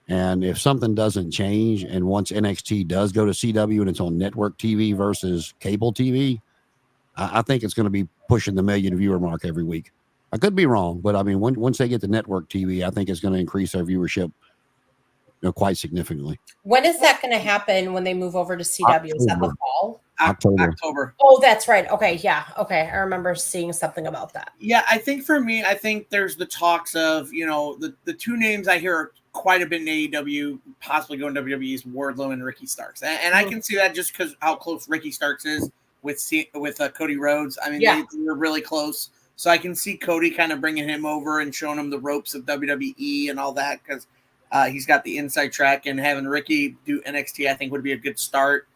And if something doesn't change, and once NXT does go to CW and it's on network TV versus cable TV, I think it's going to be pushing the 1 million viewer mark every week. I could be wrong, but I mean, once they get to network TV, I think it's going to increase their viewership, quite significantly. When is that going to happen when they move over to CW? October. Is that the fall? October. Oh, that's right. Okay, yeah. Okay, I remember seeing something about that. Yeah, I think for me, there's the talks of, the two names I hear quite a bit in AEW, possibly going to WWE, is Wardlow and Ricky Starks. And I can see that just because how close Ricky Starks is with Cody Rhodes. I mean, they were really close. So I can see Cody kind of bringing him over and showing him the ropes of WWE and all that because he's got the inside track, and having Ricky do NXT, I think, would be a good start.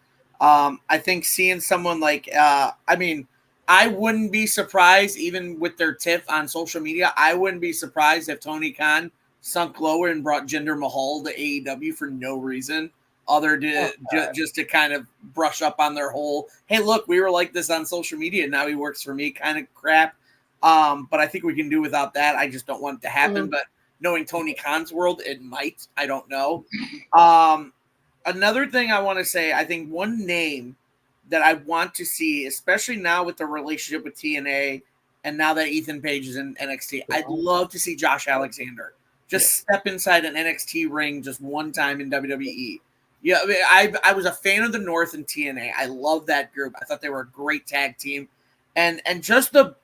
I think seeing someone like, I wouldn't be surprised, even with their tiff on social media, I wouldn't be surprised if Tony Khan sunk lower and brought Jinder Mahal to AEW for no reason other than just to kind of brush up on their whole, hey, look, we were like this on social media, and now he works for me kind of crap. But I think we can do without that. I just don't want it to happen. But knowing Tony Khan's world, it might. I don't know. Another thing I want to say, I think one name that I want to see, especially now with the relationship with TNA and now that Ethan Page is in NXT, I'd love to see Josh Alexander just step inside an NXT ring just one time in WWE. Yeah, I was a fan of the North and TNA. I love that group. I thought they were a great tag team. And just the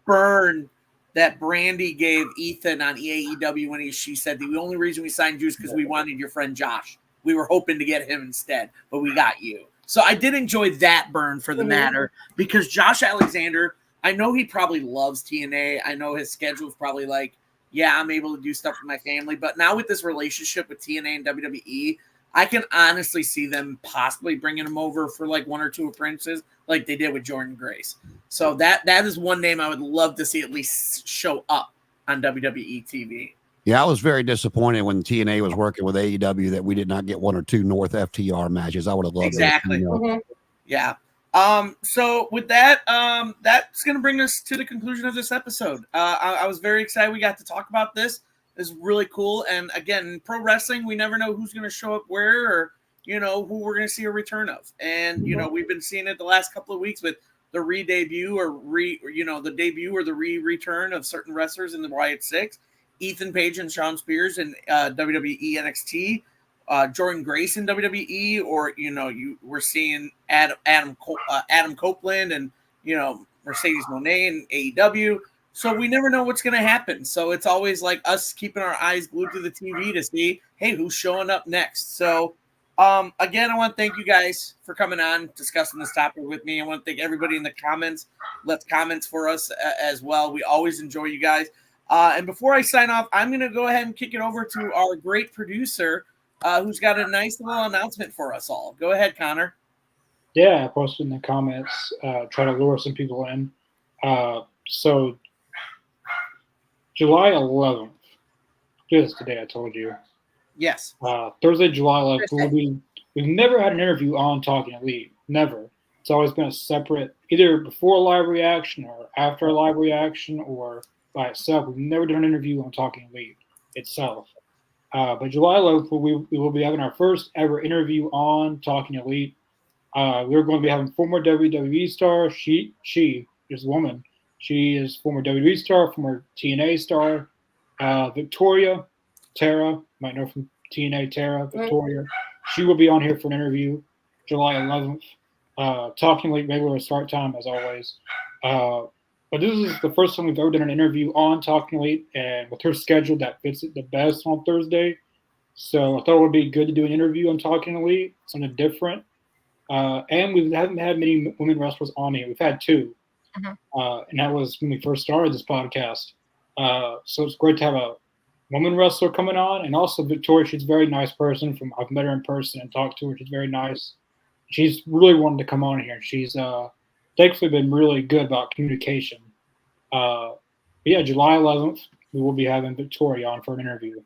burn that Brandy gave Ethan on AEW when she said the only reason we signed you is because we wanted your friend Josh. We were hoping to get him instead, but we got you. So I did enjoy that burn for the matter, because Josh Alexander, I know he probably loves TNA. I know his schedule is probably like, yeah, I'm able to do stuff with my family. But now with this relationship with TNA and WWE, I can honestly see them possibly bringing him over for like one or two appearances like they did with Jordan Grace. So that is one name I would love to see at least show up on WWE TV. Yeah, I was very disappointed when TNA was working with AEW that we did not get 1 or 2 North FTR matches. I would have loved Exactly. those, Mhm. Yeah. So with that, that's going to bring us to the conclusion of this episode. I was very excited we got to talk about this. This is really cool. And again, in pro wrestling, we never know who's going to show up where, or who we're going to see a return of. And we've been seeing it the last couple of weeks with the re-debut or the debut or the re-return of certain wrestlers in the Riot Six. Ethan Page and Shawn Spears in WWE NXT. Jordan Grace in WWE, or we're seeing Adam Copeland and Mercedes Moné in AEW. So we never know what's going to happen. So it's always like us keeping our eyes glued to the TV to see, hey, who's showing up next. So again, I want to thank you guys for coming on, discussing this topic with me. I want to thank everybody in the comments. Left comments for us as well. We always enjoy you guys. And before I sign off, I'm going to go ahead and kick it over to our great producer, who's got a nice little announcement for us all. Go ahead, Connor. Yeah, I posted in the comments, try to lure some people in. So July 11th, just today I told you. Yes. Thursday, July 11th, we've never had an interview on Talking Elite. Never. It's always been a separate, either before a live reaction or after a live reaction or by itself. We've never done an interview on Talking Elite itself. But July 11th, we will be having our first ever interview on Talking Elite. We're going to be having former WWE star. She is a woman. She is former WWE star, former TNA star. Victoria Tara, might know from TNA Tara, Victoria. She will be on here for an interview July 11th. Talking Elite, regular start time as always. But this is the first time we've ever done an interview on Talking Elite, and with her schedule, that fits it the best on Thursday. So I thought it would be good to do an interview on Talking Elite, something different. And we haven't had many women wrestlers on here. We've had 2, and that was when we first started this podcast. So it's great to have a woman wrestler coming on, and also Victoria. She's a very nice person. I've met her in person and talked to her. She's very nice. She's really wanted to come on here. She's thankfully been really good about communication. But yeah, July 11th, we will be having Victoria on for an interview.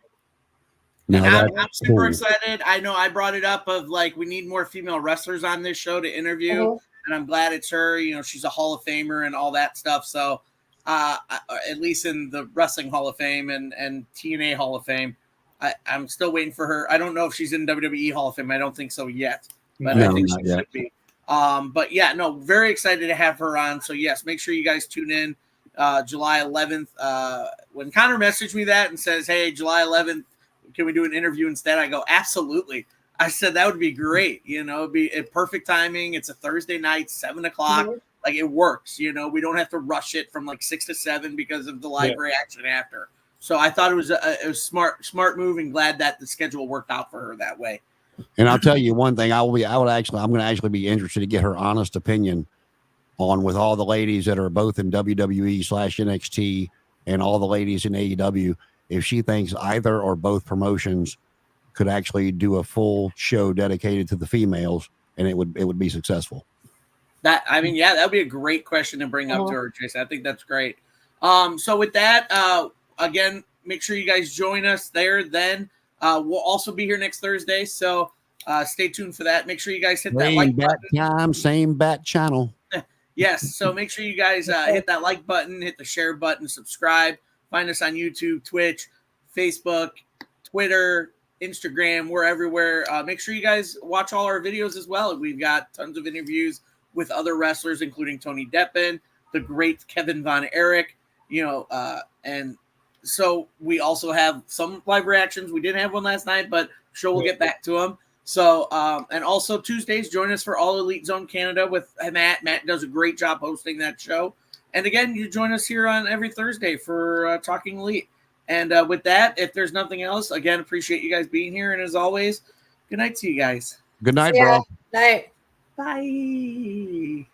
No, I'm super excited. I know I brought it up of like we need more female wrestlers on this show to interview, and I'm glad it's her. She's a Hall of Famer and all that stuff. So at least in the Wrestling Hall of Fame and TNA Hall of Fame, I'm still waiting for her. I don't know if she's in WWE Hall of Fame. I don't think so yet, but I think she should be. But yeah, no, very excited to have her on. So yes, make sure you guys tune in July 11th. When Connor messaged me that and says, hey, July 11th, can we do an interview instead? I go, absolutely. I said, that would be great. It'd be a perfect timing. It's a Thursday night, 7 o'clock. Like it works, we don't have to rush it from like 6 to 7 because of the live reaction after. So I thought it was a smart move, and glad that the schedule worked out for her that way. And I'll tell you one thing, I'm going to actually be interested to get her honest opinion on, with all the ladies that are both in WWE/NXT and all the ladies in AEW, if she thinks either or both promotions could actually do a full show dedicated to the females and it would be successful. That would be a great question to bring up to her, Jason. I think that's great. So with that, again, make sure you guys join us there. Then we'll also be here next Thursday. So stay tuned for that. Make sure you guys hit that like button. Time, same bat channel. Yes. So make sure you guys hit that like button, hit the share button, subscribe. Find us on YouTube, Twitch, Facebook, Twitter, Instagram. We're everywhere. Make sure you guys watch all our videos as well. We've got tons of interviews with other wrestlers, including Tony Deppen, the great Kevin Von Erich, and so we also have some live reactions. We didn't have one last night, but sure we'll get back to them. So, and also Tuesdays, join us for All Elite Zone Canada with Matt. Matt does a great job hosting that show. And again, you join us here on every Thursday for Talking Elite. And with that, if there's nothing else, again, appreciate you guys being here. And as always, good night to you guys. Good night, bro. Night. Bye.